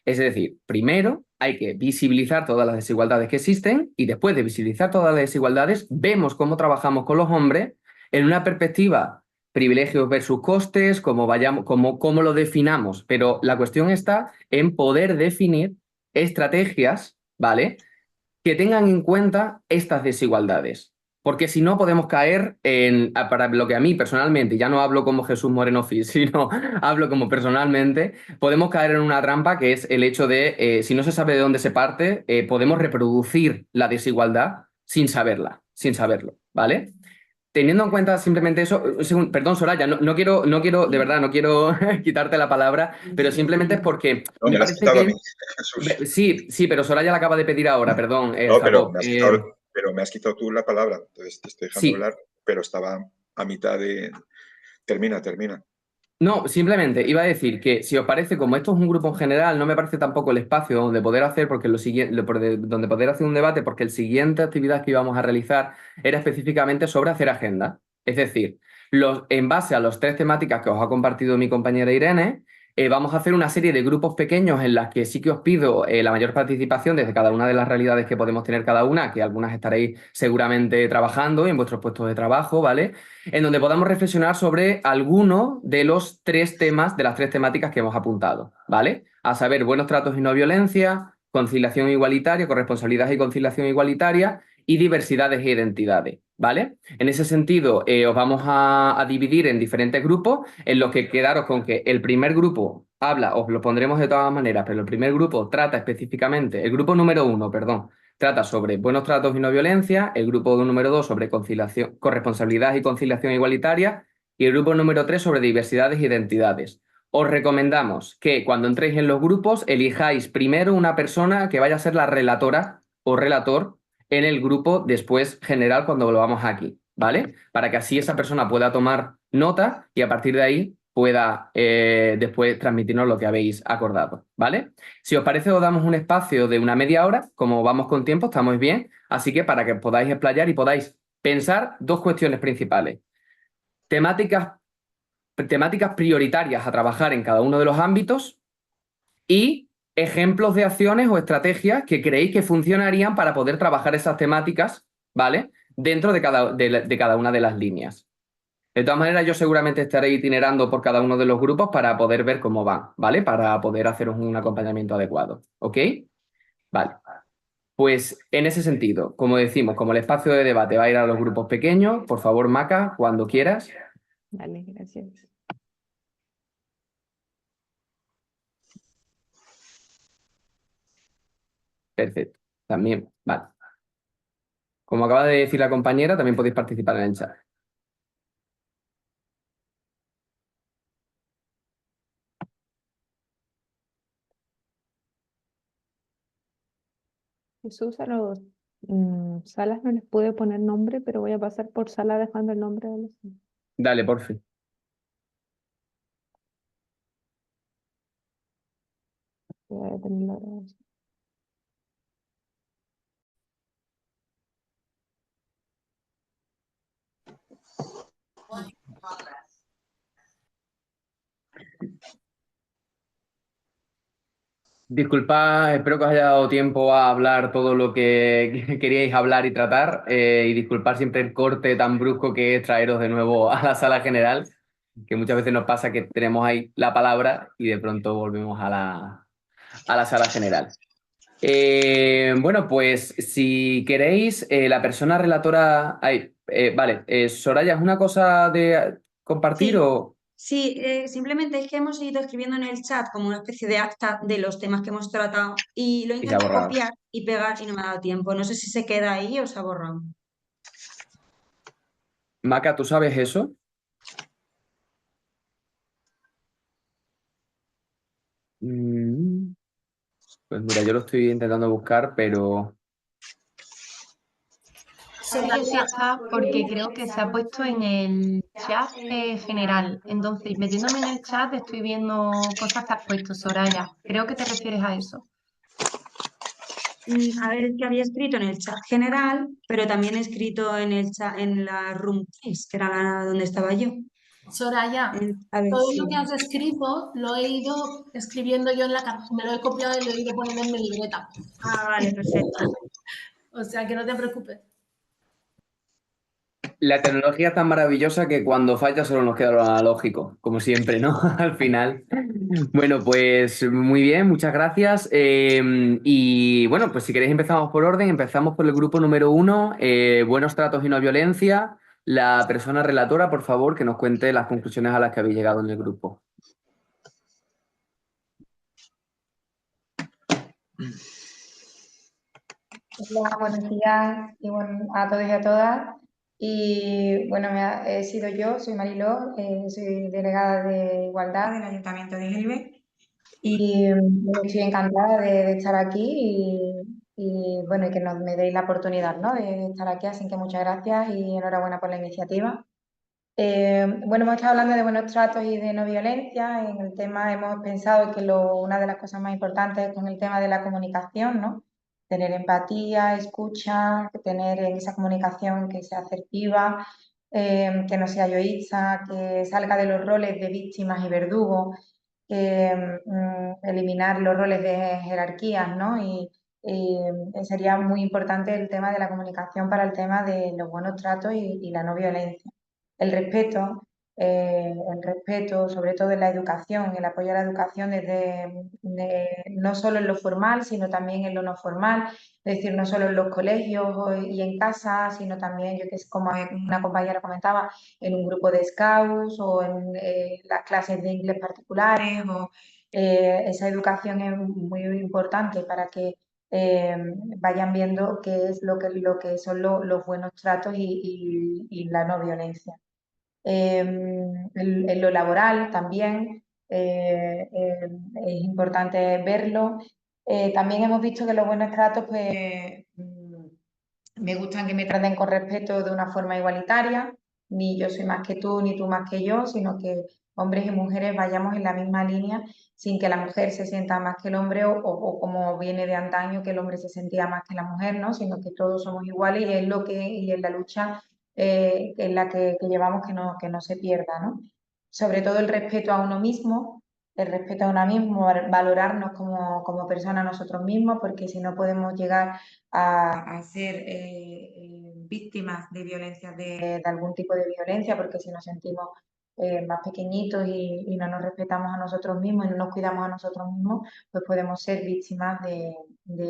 Es decir, primero hay que visibilizar todas las desigualdades que existen y después de visibilizar todas las desigualdades vemos cómo trabajamos con los hombres en una perspectiva privilegios versus costes, cómo lo definamos, pero la cuestión está en poder definir estrategias, ¿vale?, que tengan en cuenta estas desigualdades. Porque si no podemos caer para lo que a mí personalmente, ya no hablo como Jesús Moreno Fis, sino hablo como personalmente, podemos caer en una trampa que es el hecho de, si no se sabe de dónde se parte, podemos reproducir la desigualdad sin saberlo, ¿vale? Teniendo en cuenta simplemente eso, perdón, Soraya, no quiero, de verdad, no quiero quitarte la palabra, pero simplemente es porque No, me me la has parece quitado a mí, que... Jesús. Sí, pero Soraya la acaba de pedir ahora, perdón, No, Jacob. pero me has quitado tú la palabra, entonces te estoy dejando Sí, hablar, pero estaba a mitad de... Termina. no, simplemente iba a decir que si os parece, como esto es un grupo en general, no me parece tampoco el espacio donde poder hacer, donde poder hacer un debate, porque la siguiente actividad que íbamos a realizar era específicamente sobre hacer agenda. Es decir, en base a las 3 temáticas que os ha compartido mi compañera Irene, vamos a hacer una serie de grupos pequeños en las que sí que os pido la mayor participación desde cada una de las realidades que podemos tener cada una, que algunas estaréis seguramente trabajando en vuestros puestos de trabajo, ¿vale? En donde podamos reflexionar sobre alguno de los 3 temas, de las 3 temáticas que hemos apuntado, ¿vale? A saber, buenos tratos y no violencia, conciliación igualitaria, corresponsabilidad y conciliación igualitaria y diversidades e identidades, ¿vale? En ese sentido, os vamos a dividir en diferentes grupos, en los que quedaros con que el primer grupo habla, os lo pondremos de todas maneras, pero el primer grupo trata específicamente, el grupo número 1, perdón, trata sobre buenos tratos y no violencia, el grupo número 2 sobre corresponsabilidad y conciliación igualitaria y el grupo número 3 sobre diversidades e identidades. Os recomendamos que cuando entréis en los grupos elijáis primero una persona que vaya a ser la relatora o relator en el grupo después general cuando volvamos aquí, ¿vale? Para que así esa persona pueda tomar nota y a partir de ahí pueda después transmitirnos lo que habéis acordado, ¿vale? Si os parece, os damos un espacio de una media hora, como vamos con tiempo, estamos bien, así que para que podáis explayar y podáis pensar 2 cuestiones principales. Temáticas prioritarias a trabajar en cada uno de los ámbitos y ejemplos de acciones o estrategias que creéis que funcionarían para poder trabajar esas temáticas, ¿vale?, dentro de cada una de las líneas. De todas maneras, yo seguramente estaré itinerando por cada uno de los grupos para poder ver cómo van, ¿vale? Para poder haceros un acompañamiento adecuado, ¿ok? Vale. Pues en ese sentido, como decimos, como el espacio de debate va a ir a los grupos pequeños, por favor, Maca, cuando quieras. Vale, gracias. Perfecto. También, vale. Como acaba de decir la compañera, también podéis participar en el chat. Jesús, a los salas no les pude poner nombre, pero voy a pasar por sala dejando el nombre de los. Dale, por fin. Voy a detener la grabación. Disculpad, espero que os haya dado tiempo a hablar todo lo que queríais hablar y tratar. Y disculpad siempre el corte tan brusco que es traeros de nuevo a la sala general, que muchas veces nos pasa que tenemos ahí la palabra y de pronto volvemos a la sala general. Bueno, pues si queréis, la persona relatora... vale, Soraya, ¿es una cosa de compartir Sí. o...? Sí, simplemente es que hemos ido escribiendo en el chat como una especie de acta de los temas que hemos tratado y lo he Y se ha intentado borrado. copiar y pegar y no me ha dado tiempo. No sé si se queda ahí o se ha borrado. Maca, ¿tú sabes eso? Mm, Pues mira, yo lo estoy intentando buscar, pero... No sé si está porque creo que se ha puesto en el chat general. Entonces, metiéndome en el chat estoy viendo cosas que has puesto, Soraya. Creo que te refieres a eso. A ver, es que había escrito en el chat general, pero también he escrito en el chat, en la room place, que era donde estaba yo. Soraya, A ver todo si... lo que has escrito lo he ido escribiendo yo en la me lo he copiado y lo he ido poniendo en mi libreta. Ah, vale, perfecto. O sea que no te preocupes. La tecnología es tan maravillosa que cuando falla solo nos queda lo analógico, como siempre, ¿no? Al final. Bueno, pues muy bien, muchas gracias. Y bueno, pues si queréis empezamos por orden, empezamos por el grupo número 1, buenos tratos y no violencia. La persona relatora, por favor, que nos cuente las conclusiones a las que habéis llegado en el grupo. Hola, buenos días y bueno, a todos y a todas. Y bueno, he sido yo, soy Mariló, soy delegada de Igualdad del Ayuntamiento de Gelbe y bueno, estoy encantada de estar aquí y, bueno, y que me deis la oportunidad, ¿no?, de estar aquí, así que muchas gracias y enhorabuena por la iniciativa. Bueno, hemos estado hablando de buenos tratos y de no violencia. En el tema hemos pensado que una de las cosas más importantes es con el tema de la comunicación, ¿no? Tener empatía, escucha, tener esa comunicación que sea asertiva, que no sea yoísta, que salga de los roles de víctimas y verdugos, eliminar los roles de jerarquías, ¿no? Y sería muy importante el tema de la comunicación para el tema de los buenos tratos y la no violencia. El respeto, sobre todo en la educación, el apoyo a la educación no solo en lo formal, sino también en lo no formal, es decir, no solo en los colegios y en casa, sino también, yo que sé, como una compañera comentaba, en un grupo de scouts o en las clases de inglés particulares, esa educación es muy importante para que eh, vayan viendo qué es lo que son los buenos tratos y la no violencia. En lo laboral también es importante verlo. También hemos visto que los buenos tratos, pues, me gustan que me traten con respeto de una forma igualitaria, ni yo soy más que tú, ni tú más que yo, sino que hombres y mujeres vayamos en la misma línea sin que la mujer se sienta más que el hombre o como viene de antaño que el hombre se sentía más que la mujer, ¿no? Sino que todos somos iguales y es la lucha en la que llevamos que no se pierda, ¿no? Sobre todo el respeto a uno mismo, el respeto a uno mismo, valorarnos como personas nosotros mismos, porque si no podemos llegar a ser víctimas de violencia, de algún tipo de violencia, porque si nos sentimos más pequeñitos y no nos respetamos a nosotros mismos y no nos cuidamos a nosotros mismos, pues podemos ser víctimas de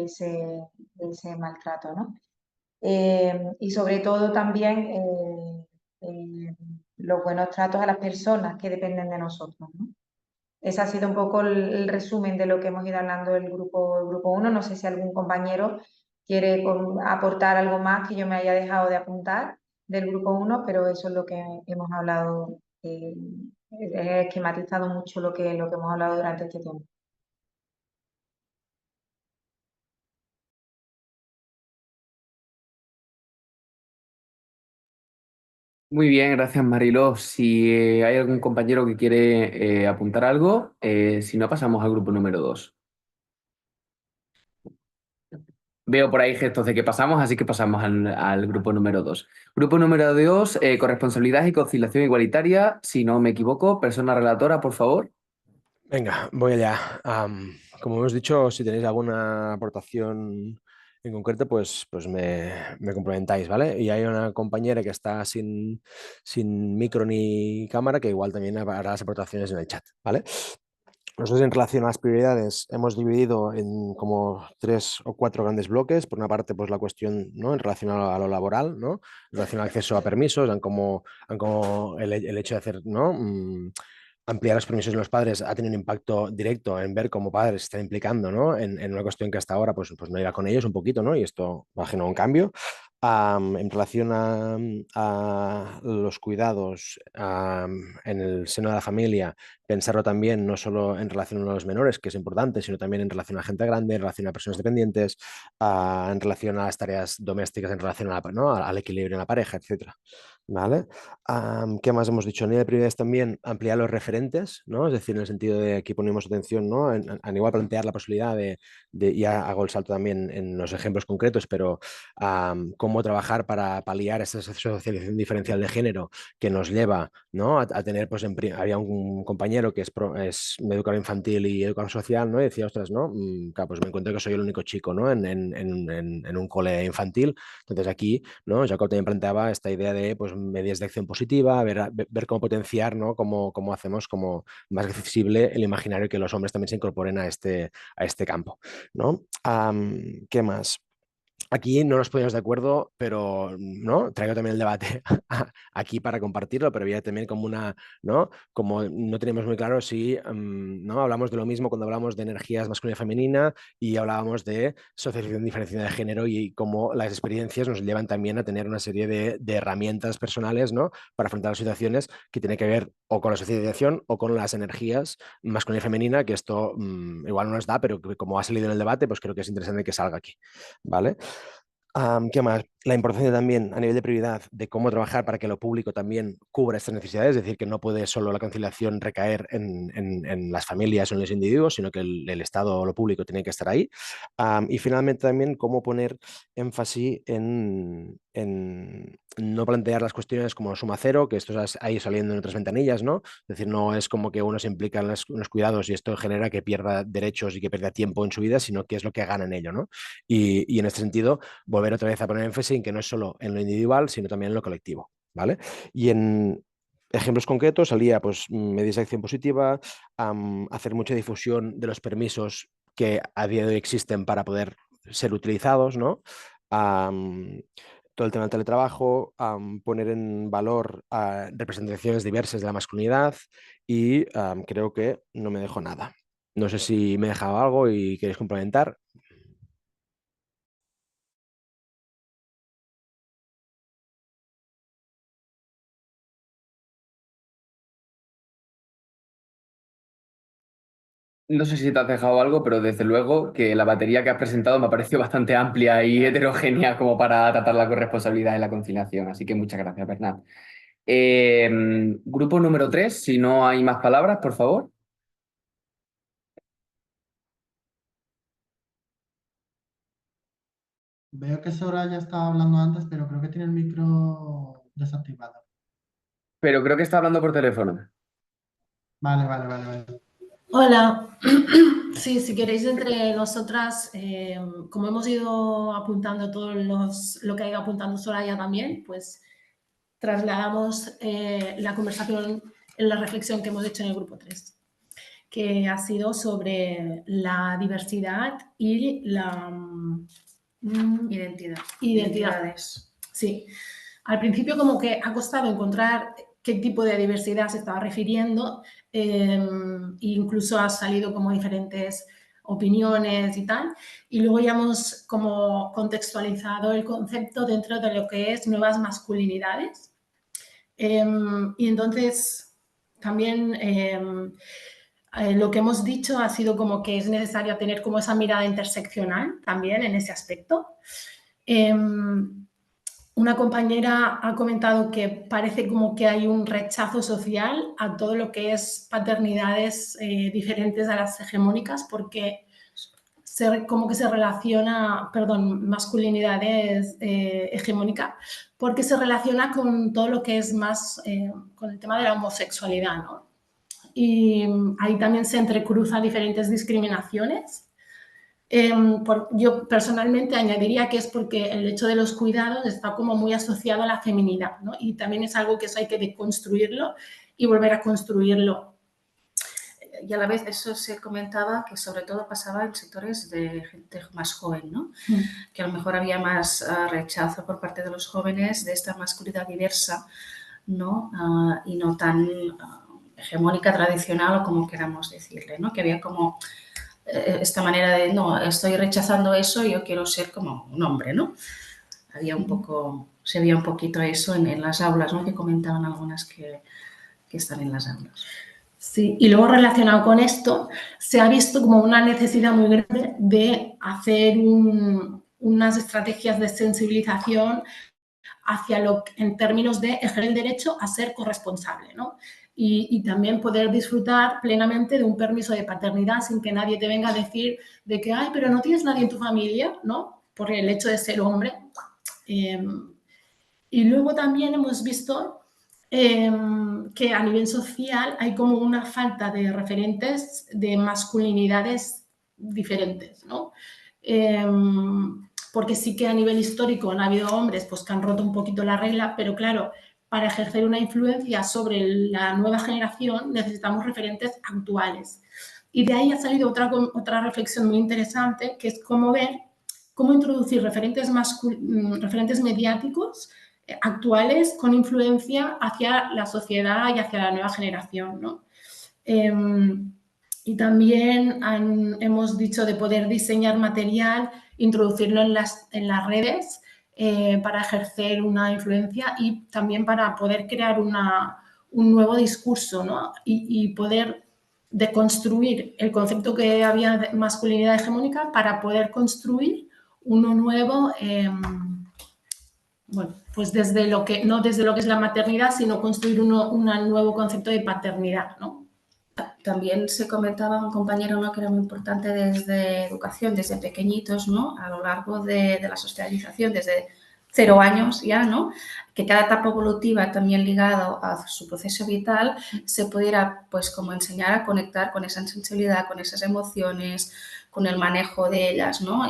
ese maltrato, ¿no? Y sobre todo también los buenos tratos a las personas que dependen de nosotros, ¿no? ese ha sido un poco el resumen de lo que hemos ido hablando el grupo 1. No sé si algún compañero quiere aportar algo más que yo me haya dejado de apuntar del grupo 1, pero eso es lo que hemos hablado. He esquematizado mucho lo que hemos hablado durante este tiempo. Muy bien, gracias Mariló. Si hay algún compañero que quiere apuntar algo, si no pasamos al grupo número 2. Veo por ahí gestos de que pasamos, así que pasamos al grupo número 2. Grupo número 2, corresponsabilidad y conciliación igualitaria. Si no me equivoco, persona relatora, por favor. Venga, voy allá. Como hemos dicho, si tenéis alguna aportación en concreto, pues me complementáis, ¿vale? Y hay una compañera que está sin micro ni cámara que igual también hará las aportaciones en el chat, ¿vale? Nosotros en relación a las prioridades hemos dividido en como 3 o 4 grandes bloques. Por una parte, pues la cuestión, ¿no?, en relación a lo laboral, ¿no?, en relación al acceso a permisos, en cómo el hecho de hacer, ¿no?, ampliar los permisos de los padres ha tenido un impacto directo en ver cómo padres se están implicando, ¿no?, en una cuestión que hasta ahora pues no iba con ellos un poquito, ¿no?, y esto va a generar un cambio. En relación a los cuidados en el seno de la familia, pensarlo también no solo en relación a los menores, que es importante, sino también en relación a gente grande, en relación a personas dependientes, en relación a las tareas domésticas, en relación ¿no?, al equilibrio en la pareja, etcétera. ¿Vale? ¿Qué más hemos dicho? A nivel de prioridades también ampliar los referentes, ¿no? Es decir, en el sentido de aquí ponemos atención, ¿no?, a igual plantear la posibilidad ya hago el salto también en los ejemplos concretos, pero cómo trabajar para paliar esa socialización diferencial de género que nos lleva, ¿no?, a tener, pues había un compañero que es educador infantil y educador social, ¿no?, y decía, ostras, ¿no? Claro, pues me encuentro que soy el único chico, ¿no?, en un cole infantil. Entonces aquí, ¿no?, Jacob también planteaba esta idea de pues medidas de acción positiva, ver cómo potenciar, ¿no?, cómo hacemos como más accesible el imaginario, que los hombres también se incorporen a este campo, ¿no? ¿Qué más? Aquí no nos ponemos de acuerdo, pero ¿no?, traigo también el debate aquí para compartirlo, pero había también como ¿no?, como no tenemos muy claro si ¿no?, hablamos de lo mismo cuando hablamos de energías masculina y femenina y hablábamos de socialización diferenciada de género y cómo las experiencias nos llevan también a tener una serie de herramientas personales, ¿no?, para afrontar las situaciones que tienen que ver o con la socialización o con las energías masculina y femenina, que esto igual no nos da, pero que como ha salido en el debate, pues creo que es interesante que salga aquí, ¿vale? ¿Qué más? La importancia también a nivel de prioridad de cómo trabajar para que lo público también cubra estas necesidades, es decir, que no puede solo la conciliación recaer en las familias o en los individuos, sino que el Estado o lo público tiene que estar ahí. Y finalmente también cómo poner énfasis en no plantear las cuestiones como suma cero, que esto ha ido saliendo en otras ventanillas, ¿no? Es decir, no es como que uno se implica en los cuidados y esto genera que pierda derechos y que pierda tiempo en su vida, sino que es lo que gana en ello, ¿no? Y en este sentido, volver otra vez a poner énfasis en que no es solo en lo individual, sino también en lo colectivo, ¿vale? Y en ejemplos concretos salía pues medidas de acción positiva, hacer mucha difusión de los permisos que a día de hoy existen para poder ser utilizados, ¿no? Todo el tema del teletrabajo, poner en valor representaciones diversas de la masculinidad y creo que no me dejo nada. No sé si me he dejado algo y queréis complementar. No sé si te has dejado algo, pero desde luego que la batería que has presentado me ha parecido bastante amplia y heterogénea como para tratar la corresponsabilidad y la conciliación. Así que muchas gracias, Bernat. Grupo número 3, si no hay más palabras, por favor. Veo que Soraya estaba hablando antes, pero creo que tiene el micro desactivado. Pero creo que está hablando por teléfono. Vale. Hola, sí, si queréis entre nosotras, como hemos ido apuntando lo que ha ido apuntando Soraya también, pues trasladamos la conversación en la reflexión que hemos hecho en el grupo 3, que ha sido sobre la diversidad y la identidades. Sí, al principio como que ha costado encontrar qué tipo de diversidad se estaba refiriendo, incluso ha salido como diferentes opiniones y tal, y luego ya hemos como contextualizado el concepto dentro de lo que es nuevas masculinidades. Y entonces también lo que hemos dicho ha sido como que es necesario tener como esa mirada interseccional también en ese aspecto. Una compañera ha comentado que parece como que hay un rechazo social a todo lo que es paternidades diferentes a las hegemónicas, porque como que se relaciona, perdón, masculinidades hegemónica, porque se relaciona con todo lo que es más, con el tema de la homosexualidad, ¿no? Y ahí también se entrecruza diferentes discriminaciones. Yo personalmente añadiría que es porque el hecho de los cuidados está como muy asociado a la feminidad, ¿no? Y también es algo que eso hay que deconstruirlo y volver a construirlo. Y a la vez eso se comentaba que sobre todo pasaba en sectores de gente más joven, ¿no? Que a lo mejor había más rechazo por parte de los jóvenes de esta masculinidad diversa, ¿no? Y no tan hegemónica, tradicional o como queramos decirle, ¿no? Que había como esta manera de, no, estoy rechazando eso y yo quiero ser como un hombre, ¿no? Había un poco, se veía un poquito eso en las aulas, ¿no? Que comentaban algunas que están en las aulas. Sí, y luego relacionado con esto, se ha visto como una necesidad muy grande de hacer unas estrategias de sensibilización hacia en términos de ejercer el derecho a ser corresponsable, ¿no? Y también poder disfrutar plenamente de un permiso de paternidad sin que nadie te venga a decir de que, ay, pero no tienes nadie en tu familia, ¿no? Por el hecho de ser hombre. Y luego también hemos visto que a nivel social hay como una falta de referentes de masculinidades diferentes, ¿no? Porque sí que a nivel histórico han habido hombres pues, que han roto un poquito la regla, pero claro, para ejercer una influencia sobre la nueva generación necesitamos referentes actuales. Y de ahí ha salido otra reflexión muy interesante, que es cómo ver, cómo introducir referentes mediáticos actuales con influencia hacia la sociedad y hacia la nueva generación, ¿no? Y también hemos dicho de poder diseñar material, introducirlo en las redes para ejercer una influencia y también para poder crear un nuevo discurso, ¿no? Y poder deconstruir el concepto que había de masculinidad hegemónica para poder construir uno nuevo, bueno, pues desde lo que, no desde lo que es la maternidad, sino construir un nuevo concepto de paternidad, ¿no? También se comentaba un compañero, ¿no? Que era muy importante desde educación, desde pequeñitos, ¿no? A lo largo de la socialización, desde 0 años ya, ¿no? Que cada etapa evolutiva también ligado a su proceso vital se pudiera, pues, como enseñar a conectar con esa sensibilidad, con esas emociones, con el manejo de ellas, ¿no?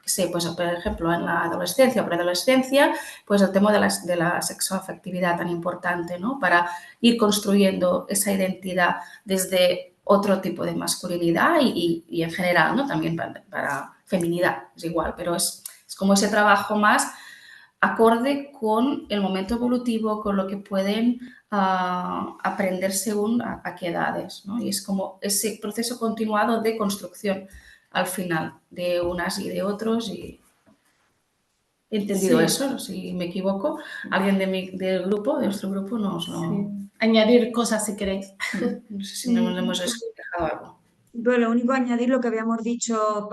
Sí, pues por ejemplo en la adolescencia o preadolescencia, pues el tema de la sexoafectividad tan importante, ¿no? Para ir construyendo esa identidad desde otro tipo de masculinidad y en general, ¿no? También para feminidad, es igual, pero es como ese trabajo más acorde con el momento evolutivo, con lo que pueden aprender según a qué edades, ¿no? Y es como ese proceso continuado de construcción al final de unas y de otros. Y he entendido eso, si me equivoco. Alguien del grupo, de nuestro grupo, nos... Sí. Añadir cosas si queréis. No sé si nos hemos dejado algo. Pues lo único añadir lo que habíamos dicho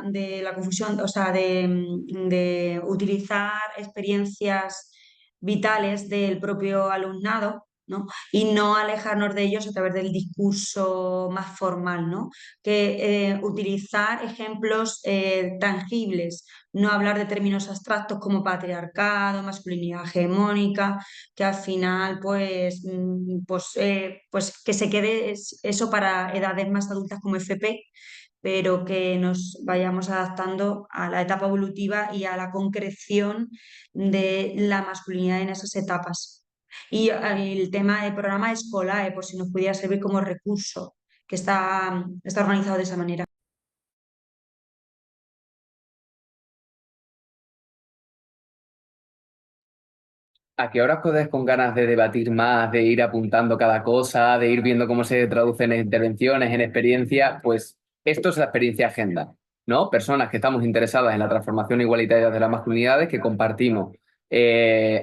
de la confusión, o sea, de utilizar experiencias vitales del propio alumnado, ¿no? Y no alejarnos de ellos a través del discurso más formal, ¿no? Que utilizar ejemplos tangibles, no hablar de términos abstractos como patriarcado, masculinidad hegemónica, que al final pues que se quede eso para edades más adultas como FP, pero que nos vayamos adaptando a la etapa evolutiva y a la concreción de la masculinidad en esas etapas. Y el tema del programa Escolae, por si nos pudiera servir como recurso, que está organizado de esa manera. ¿A qué hora os quedáis con ganas de debatir más, de ir apuntando cada cosa, de ir viendo cómo se traducen en intervenciones, en experiencia? Pues esto es la experiencia agenda, ¿no? Personas que estamos interesadas en la transformación igualitaria de las masculinidades, que compartimos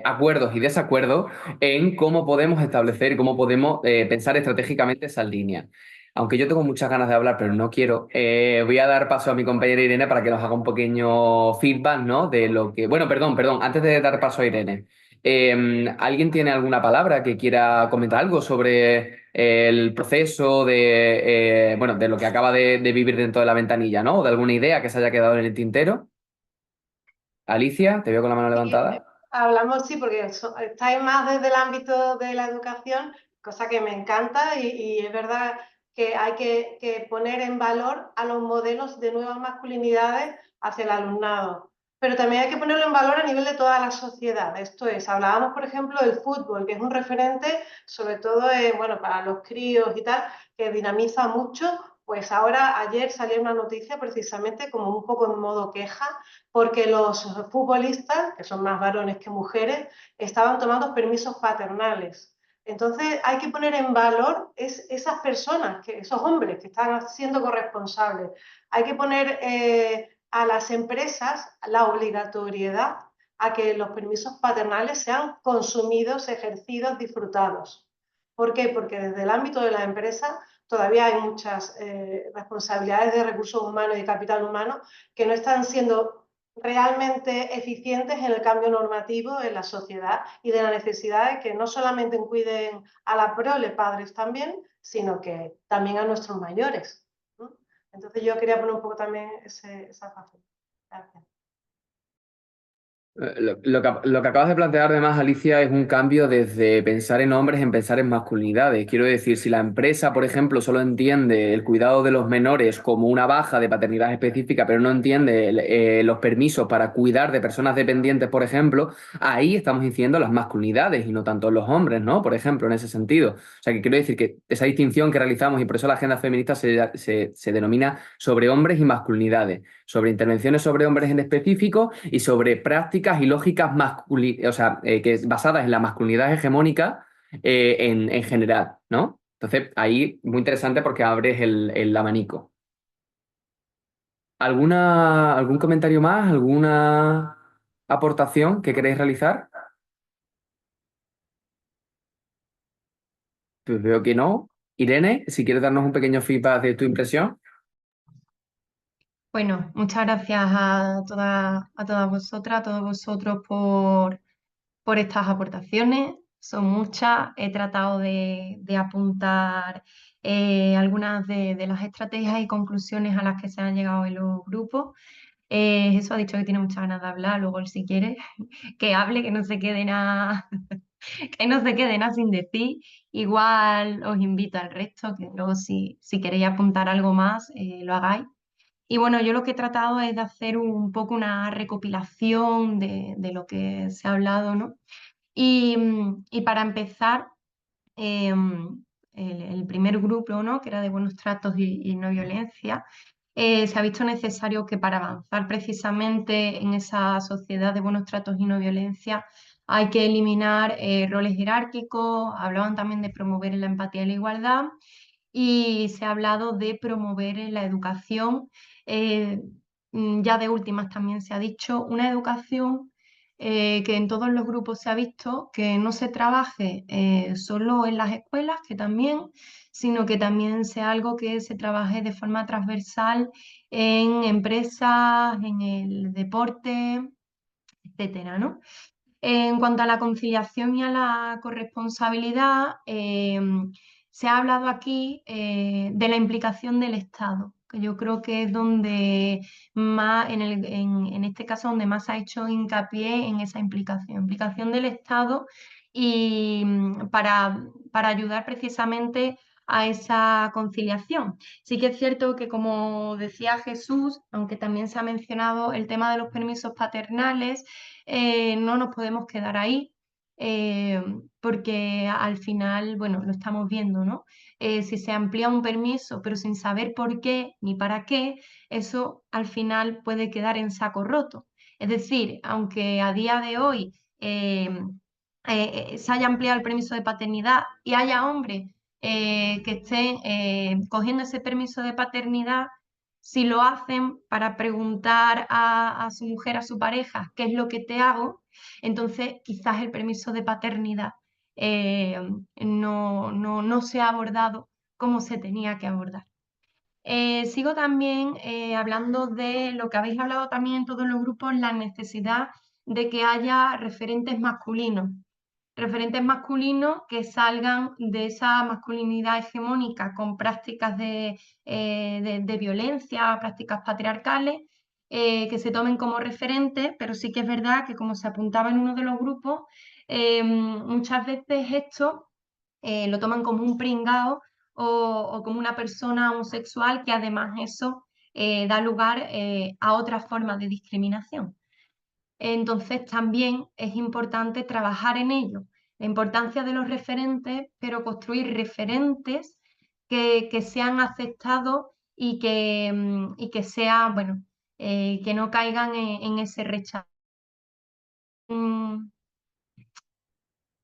acuerdos y desacuerdos en cómo podemos establecer y cómo podemos pensar estratégicamente esas líneas. Aunque yo tengo muchas ganas de hablar, pero no quiero, voy a dar paso a mi compañera Irene para que nos haga un pequeño feedback, ¿no? De lo que... Bueno, perdón, antes de dar paso a Irene. ¿Alguien tiene alguna palabra que quiera comentar algo sobre el proceso de, bueno, de lo que acaba de vivir dentro de la ventanilla, ¿no? O de alguna idea que se haya quedado en el tintero? Alicia, te veo con la mano levantada. Hablamos, sí, porque estáis más desde el ámbito de la educación, cosa que me encanta y es verdad que hay que poner en valor a los modelos de nuevas masculinidades hacia el alumnado. Pero también hay que ponerlo en valor a nivel de toda la sociedad. Esto es, hablábamos, por ejemplo, del fútbol, que es un referente, sobre todo bueno, para los críos y tal, que dinamiza mucho. Pues ahora, ayer salió una noticia precisamente como un poco en modo queja, porque los futbolistas, que son más varones que mujeres, estaban tomando permisos paternales. Entonces hay que poner en valor esas personas, esos hombres que están siendo corresponsables. Hay que poner a las empresas la obligatoriedad a que los permisos paternales sean consumidos, ejercidos, disfrutados. ¿Por qué? Porque desde el ámbito de la empresa todavía hay muchas responsabilidades de recursos humanos y capital humano que no están siendo realmente eficientes en el cambio normativo en la sociedad y de la necesidad de que no solamente cuiden a la prole, padres también, sino que también a nuestros mayores, ¿no? Entonces yo quería poner un poco también esa faceta. Gracias. Lo que acabas de plantear, además, Alicia, es un cambio desde pensar en hombres en pensar en masculinidades. Quiero decir, si la empresa, por ejemplo, solo entiende el cuidado de los menores como una baja de paternidad específica, pero no entiende los permisos para cuidar de personas dependientes, por ejemplo, ahí estamos incidiendo las masculinidades y no tanto los hombres, ¿no? Por ejemplo, en ese sentido. O sea, que quiero decir que esa distinción que realizamos, y por eso la agenda feminista se denomina sobre hombres y masculinidades, sobre intervenciones sobre hombres en específico y sobre prácticas y lógicas o sea, basadas en la masculinidad hegemónica en general, ¿no? Entonces, ahí muy interesante porque abres el abanico. ¿Algún comentario más? ¿Alguna aportación que queréis realizar? Pues veo que no. Irene, si quieres darnos un pequeño feedback de tu impresión. Bueno, muchas gracias a todas vosotras, a todos vosotros por estas aportaciones. Son muchas. He tratado de apuntar algunas de las estrategias y conclusiones a las que se han llegado en los grupos. Jesús ha dicho que tiene muchas ganas de hablar, luego él si quiere que hable, que no se quede nada, que no se quede nada sin decir. Igual os invito al resto, que luego si queréis apuntar algo más, lo hagáis. Y bueno, yo lo que he tratado es de hacer un poco una recopilación de lo que se ha hablado, ¿no? Y para empezar, el primer grupo, ¿no? Que era de buenos tratos y no violencia, se ha visto necesario que para avanzar precisamente en esa sociedad de buenos tratos y no violencia hay que eliminar roles jerárquicos. Hablaban también de promover la empatía y la igualdad, y se ha hablado de promover la educación. Ya de últimas también se ha dicho una educación que en todos los grupos se ha visto que no se trabaje solo en las escuelas, que también, sino que también sea algo que se trabaje de forma transversal en empresas, en el deporte, etcétera, ¿no? En cuanto a la conciliación y a la corresponsabilidad, se ha hablado aquí de la implicación del Estado, que yo creo que es donde más, en este caso, donde más se ha hecho hincapié en esa implicación del Estado y para ayudar precisamente a esa conciliación. Sí que es cierto que, como decía Jesús, aunque también se ha mencionado el tema de los permisos paternales, no nos podemos quedar ahí, porque al final, bueno, lo estamos viendo, ¿no? Si se amplía un permiso, pero sin saber por qué ni para qué, eso al final puede quedar en saco roto. Es decir, aunque a día de hoy se haya ampliado el permiso de paternidad y haya hombres que estén cogiendo ese permiso de paternidad, si lo hacen para preguntar a su mujer, a su pareja, ¿qué es lo que te hago? Entonces quizás el permiso de paternidad no se ha abordado como se tenía que abordar. Sigo también hablando de lo que habéis hablado también en todos los grupos, la necesidad de que haya referentes masculinos que salgan de esa masculinidad hegemónica con prácticas de violencia, prácticas patriarcales, que se tomen como referentes, pero sí que es verdad que, como se apuntaba en uno de los grupos, muchas veces esto lo toman como un pringao o como una persona homosexual, que además eso da lugar a otras formas de discriminación. Entonces también es importante trabajar en ello, la importancia de los referentes, pero construir referentes que sean aceptados y que sean, bueno, que no caigan en ese rechazo.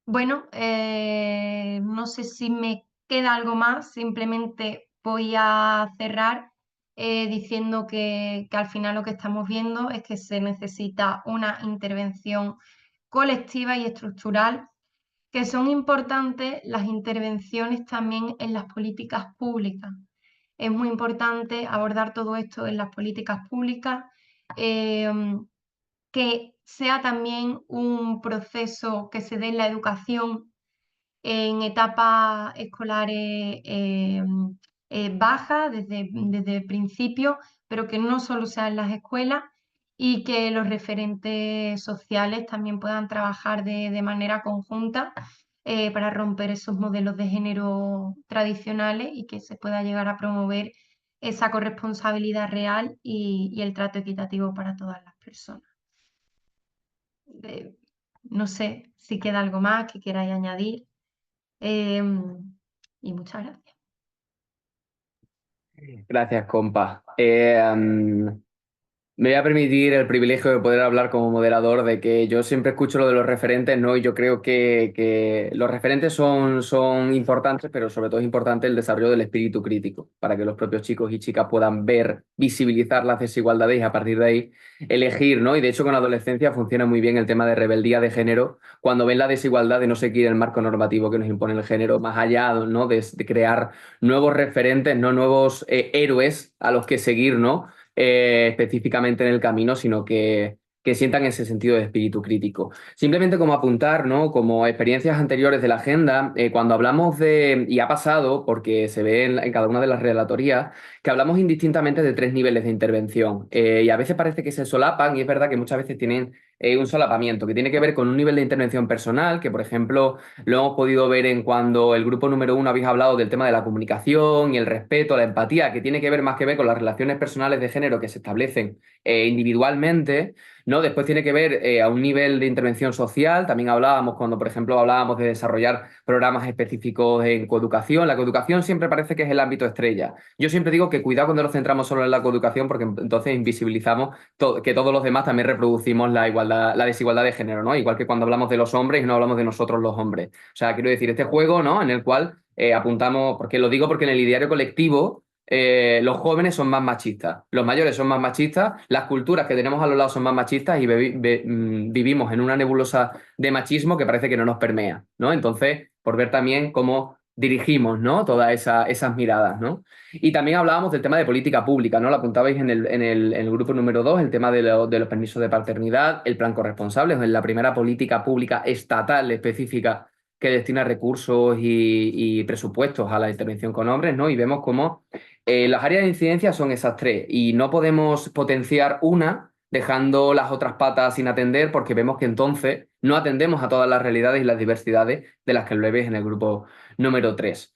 Bueno, no sé si me queda algo más, simplemente voy a cerrar diciendo que al final lo que estamos viendo es que se necesita una intervención colectiva y estructural, que son importantes las intervenciones también en las políticas públicas. Es muy importante abordar todo esto en las políticas públicas, que sea también un proceso que se dé en la educación en etapas escolares bajas, desde el principio, pero que no solo sea en las escuelas, y que los referentes sociales también puedan trabajar de manera conjunta para romper esos modelos de género tradicionales y que se pueda llegar a promover esa corresponsabilidad real y el trato equitativo para todas las personas. No sé si queda algo más que queráis añadir. Y muchas gracias. Gracias, compa. Me voy a permitir el privilegio de poder hablar como moderador de que yo siempre escucho lo de los referentes, ¿no? Y yo creo que los referentes son importantes, pero sobre todo es importante el desarrollo del espíritu crítico, para que los propios chicos y chicas puedan ver, visibilizar las desigualdades y a partir de ahí elegir, ¿no? Y de hecho con la adolescencia funciona muy bien el tema de rebeldía de género, cuando ven la desigualdad de no seguir el marco normativo que nos impone el género, más allá, ¿no? de crear nuevos referentes, no nuevos héroes a los que seguir, ¿no? Específicamente en el camino, sino que sientan ese sentido de espíritu crítico. Simplemente como apuntar, ¿no? Como experiencias anteriores de la agenda, cuando hablamos de, y ha pasado, porque se ve en cada una de las relatorías, que hablamos indistintamente de 3 niveles de intervención. Y a veces parece que se solapan, y es verdad que muchas veces tienen un solapamiento, que tiene que ver con un nivel de intervención personal, que por ejemplo lo hemos podido ver en cuando el grupo número 1 habéis hablado del tema de la comunicación y el respeto, la empatía, que tiene que ver más que ver con las relaciones personales de género que se establecen individualmente, ¿no? Después tiene que ver a un nivel de intervención social. También hablábamos cuando, por ejemplo, hablábamos de desarrollar programas específicos en coeducación. La coeducación siempre parece que es el ámbito estrella. Yo siempre digo que cuidado cuando nos centramos solo en la coeducación, porque entonces invisibilizamos que todos los demás también reproducimos la desigualdad de género, ¿no? Igual que cuando hablamos de los hombres y no hablamos de nosotros los hombres. O sea, quiero decir, este juego, ¿no? En el cual apuntamos, porque lo digo porque en el ideario colectivo los jóvenes son más machistas, los mayores son más machistas, las culturas que tenemos a los lados son más machistas y vivimos en una nebulosa de machismo que parece que no nos permea, ¿no? Entonces, por ver también cómo dirigimos, ¿no? Todas esas miradas, ¿no? Y también hablábamos del tema de política pública, ¿no? Lo apuntabais en el grupo número 2, el tema de los permisos de paternidad, el plan corresponsable, es la primera política pública estatal específica que destina recursos y presupuestos a la intervención con hombres, ¿no? Y vemos cómo las áreas de incidencia son esas 3 y no podemos potenciar una dejando las otras patas sin atender, porque vemos que entonces no atendemos a todas las realidades y las diversidades de las que lo ves en el grupo número 3.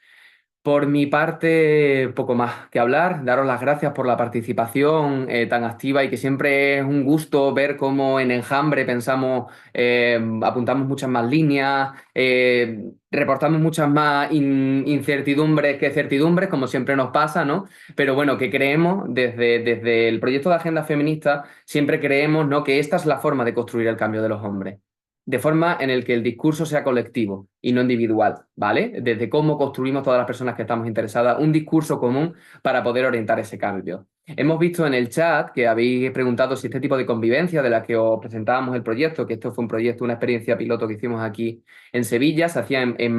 Por mi parte, poco más que hablar. Daros las gracias por la participación tan activa y que siempre es un gusto ver cómo en Enjambre pensamos, apuntamos muchas más líneas, reportamos muchas más incertidumbres que certidumbres, como siempre nos pasa, ¿no? Pero bueno, que creemos, desde el proyecto de Agenda Feminista, siempre creemos, ¿no?, que esta es la forma de construir el cambio de los hombres. de forma en el que el discurso sea colectivo y no individual, ¿vale? Desde cómo construimos todas las personas que estamos interesadas un discurso común para poder orientar ese cambio. Hemos visto en el chat que habéis preguntado si este tipo de convivencia de la que os presentábamos el proyecto, que esto fue un proyecto, una experiencia piloto que hicimos aquí en Sevilla, se hacía en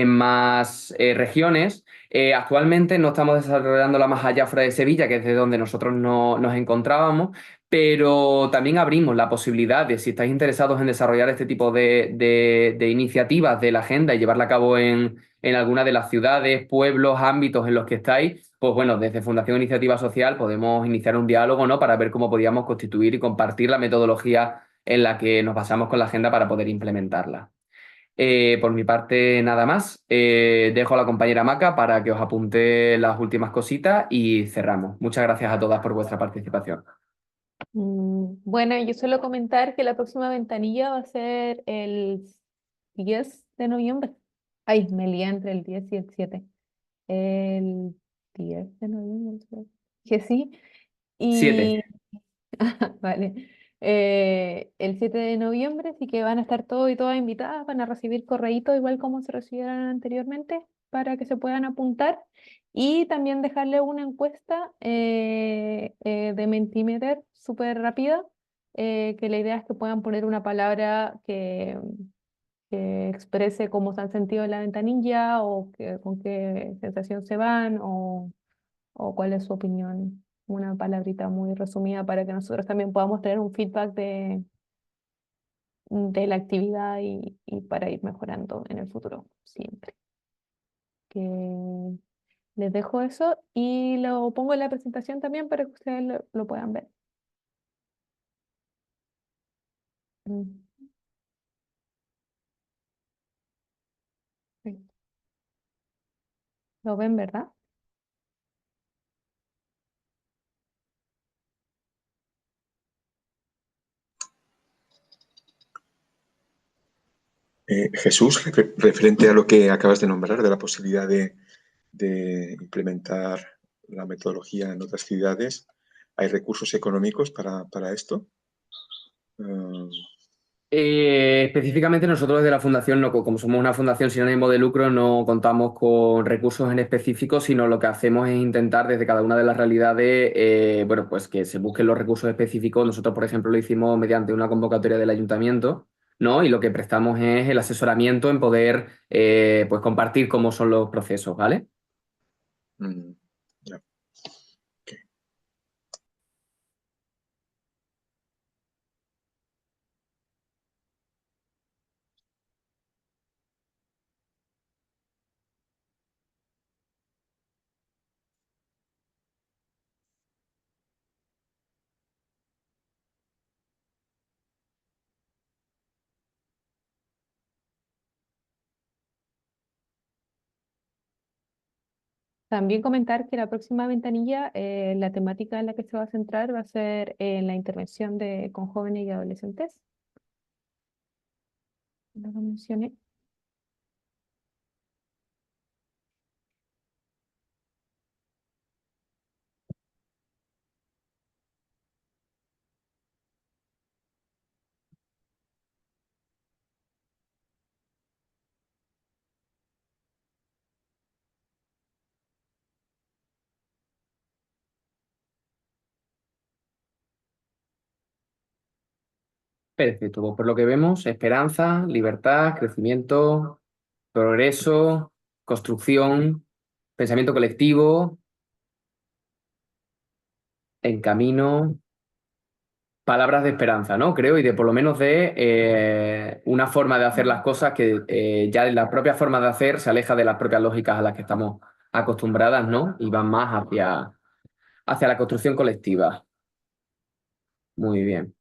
más regiones. Actualmente no estamos desarrollándola más allá fuera de Sevilla, que es de donde nosotros nos encontrábamos, pero también abrimos la posibilidad de, si estáis interesados en desarrollar este tipo de iniciativas de la agenda y llevarla a cabo en alguna de las ciudades, pueblos, ámbitos en los que estáis, pues bueno, desde Fundación Iniciativa Social podemos iniciar un diálogo, ¿no? Para ver cómo podíamos constituir y compartir la metodología en la que nos basamos con la agenda para poder implementarla. Por mi parte, nada más. Dejo a la compañera Maca para que os apunte las últimas cositas y cerramos. Muchas gracias a todas por vuestra participación. Bueno, yo suelo comentar que la próxima ventanilla va a ser el 10 de noviembre. Ay, me lié entre el 10 y el 7. El 10 de noviembre, que sí. 7. Y vale. El 7 de noviembre, así que van a estar todos y todas invitadas, van a recibir correitos igual como se recibieron anteriormente para que se puedan apuntar y también dejarle una encuesta de Mentimeter súper rápida, que la idea es que puedan poner una palabra que exprese cómo se han sentido en la ventanilla o con qué sensación se van o cuál es su opinión. Una palabrita muy resumida para que nosotros también podamos tener un feedback de la actividad y para ir mejorando en el futuro siempre. Que les dejo eso y lo pongo en la presentación también para que ustedes lo puedan ver. Mm, sí. ¿Lo ven, verdad? Jesús, referente a lo que acabas de nombrar, de la posibilidad de implementar la metodología en otras ciudades, ¿hay recursos económicos para esto? Específicamente nosotros desde la fundación, no, como somos una fundación sin ánimo de lucro, no contamos con recursos en específico, sino lo que hacemos es intentar desde cada una de las realidades, bueno, pues que se busquen los recursos específicos. Nosotros, por ejemplo, lo hicimos mediante una convocatoria del ayuntamiento, ¿no? Y lo que prestamos es el asesoramiento en poder, pues compartir cómo son los procesos, ¿vale? Ya. También comentar que la próxima ventanilla, la temática en la que se va a centrar va a ser en la intervención con jóvenes y adolescentes. Lo mencioné. Perfecto, pues por lo que vemos, esperanza, libertad, crecimiento, progreso, construcción, pensamiento colectivo, en camino, palabras de esperanza, ¿no? Creo, y de por lo menos de una forma de hacer las cosas que ya en la propia forma de hacer se aleja de las propias lógicas a las que estamos acostumbradas, ¿no? Y van más hacia la construcción colectiva. Muy bien.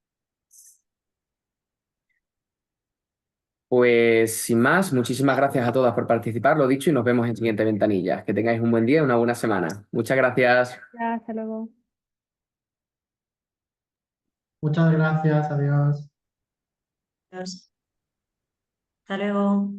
Pues sin más, muchísimas gracias a todas por participar, lo dicho, y nos vemos en siguiente ventanilla. Que tengáis un buen día y una buena semana. Muchas gracias. Ya, hasta luego. Muchas gracias, adiós. Hasta luego.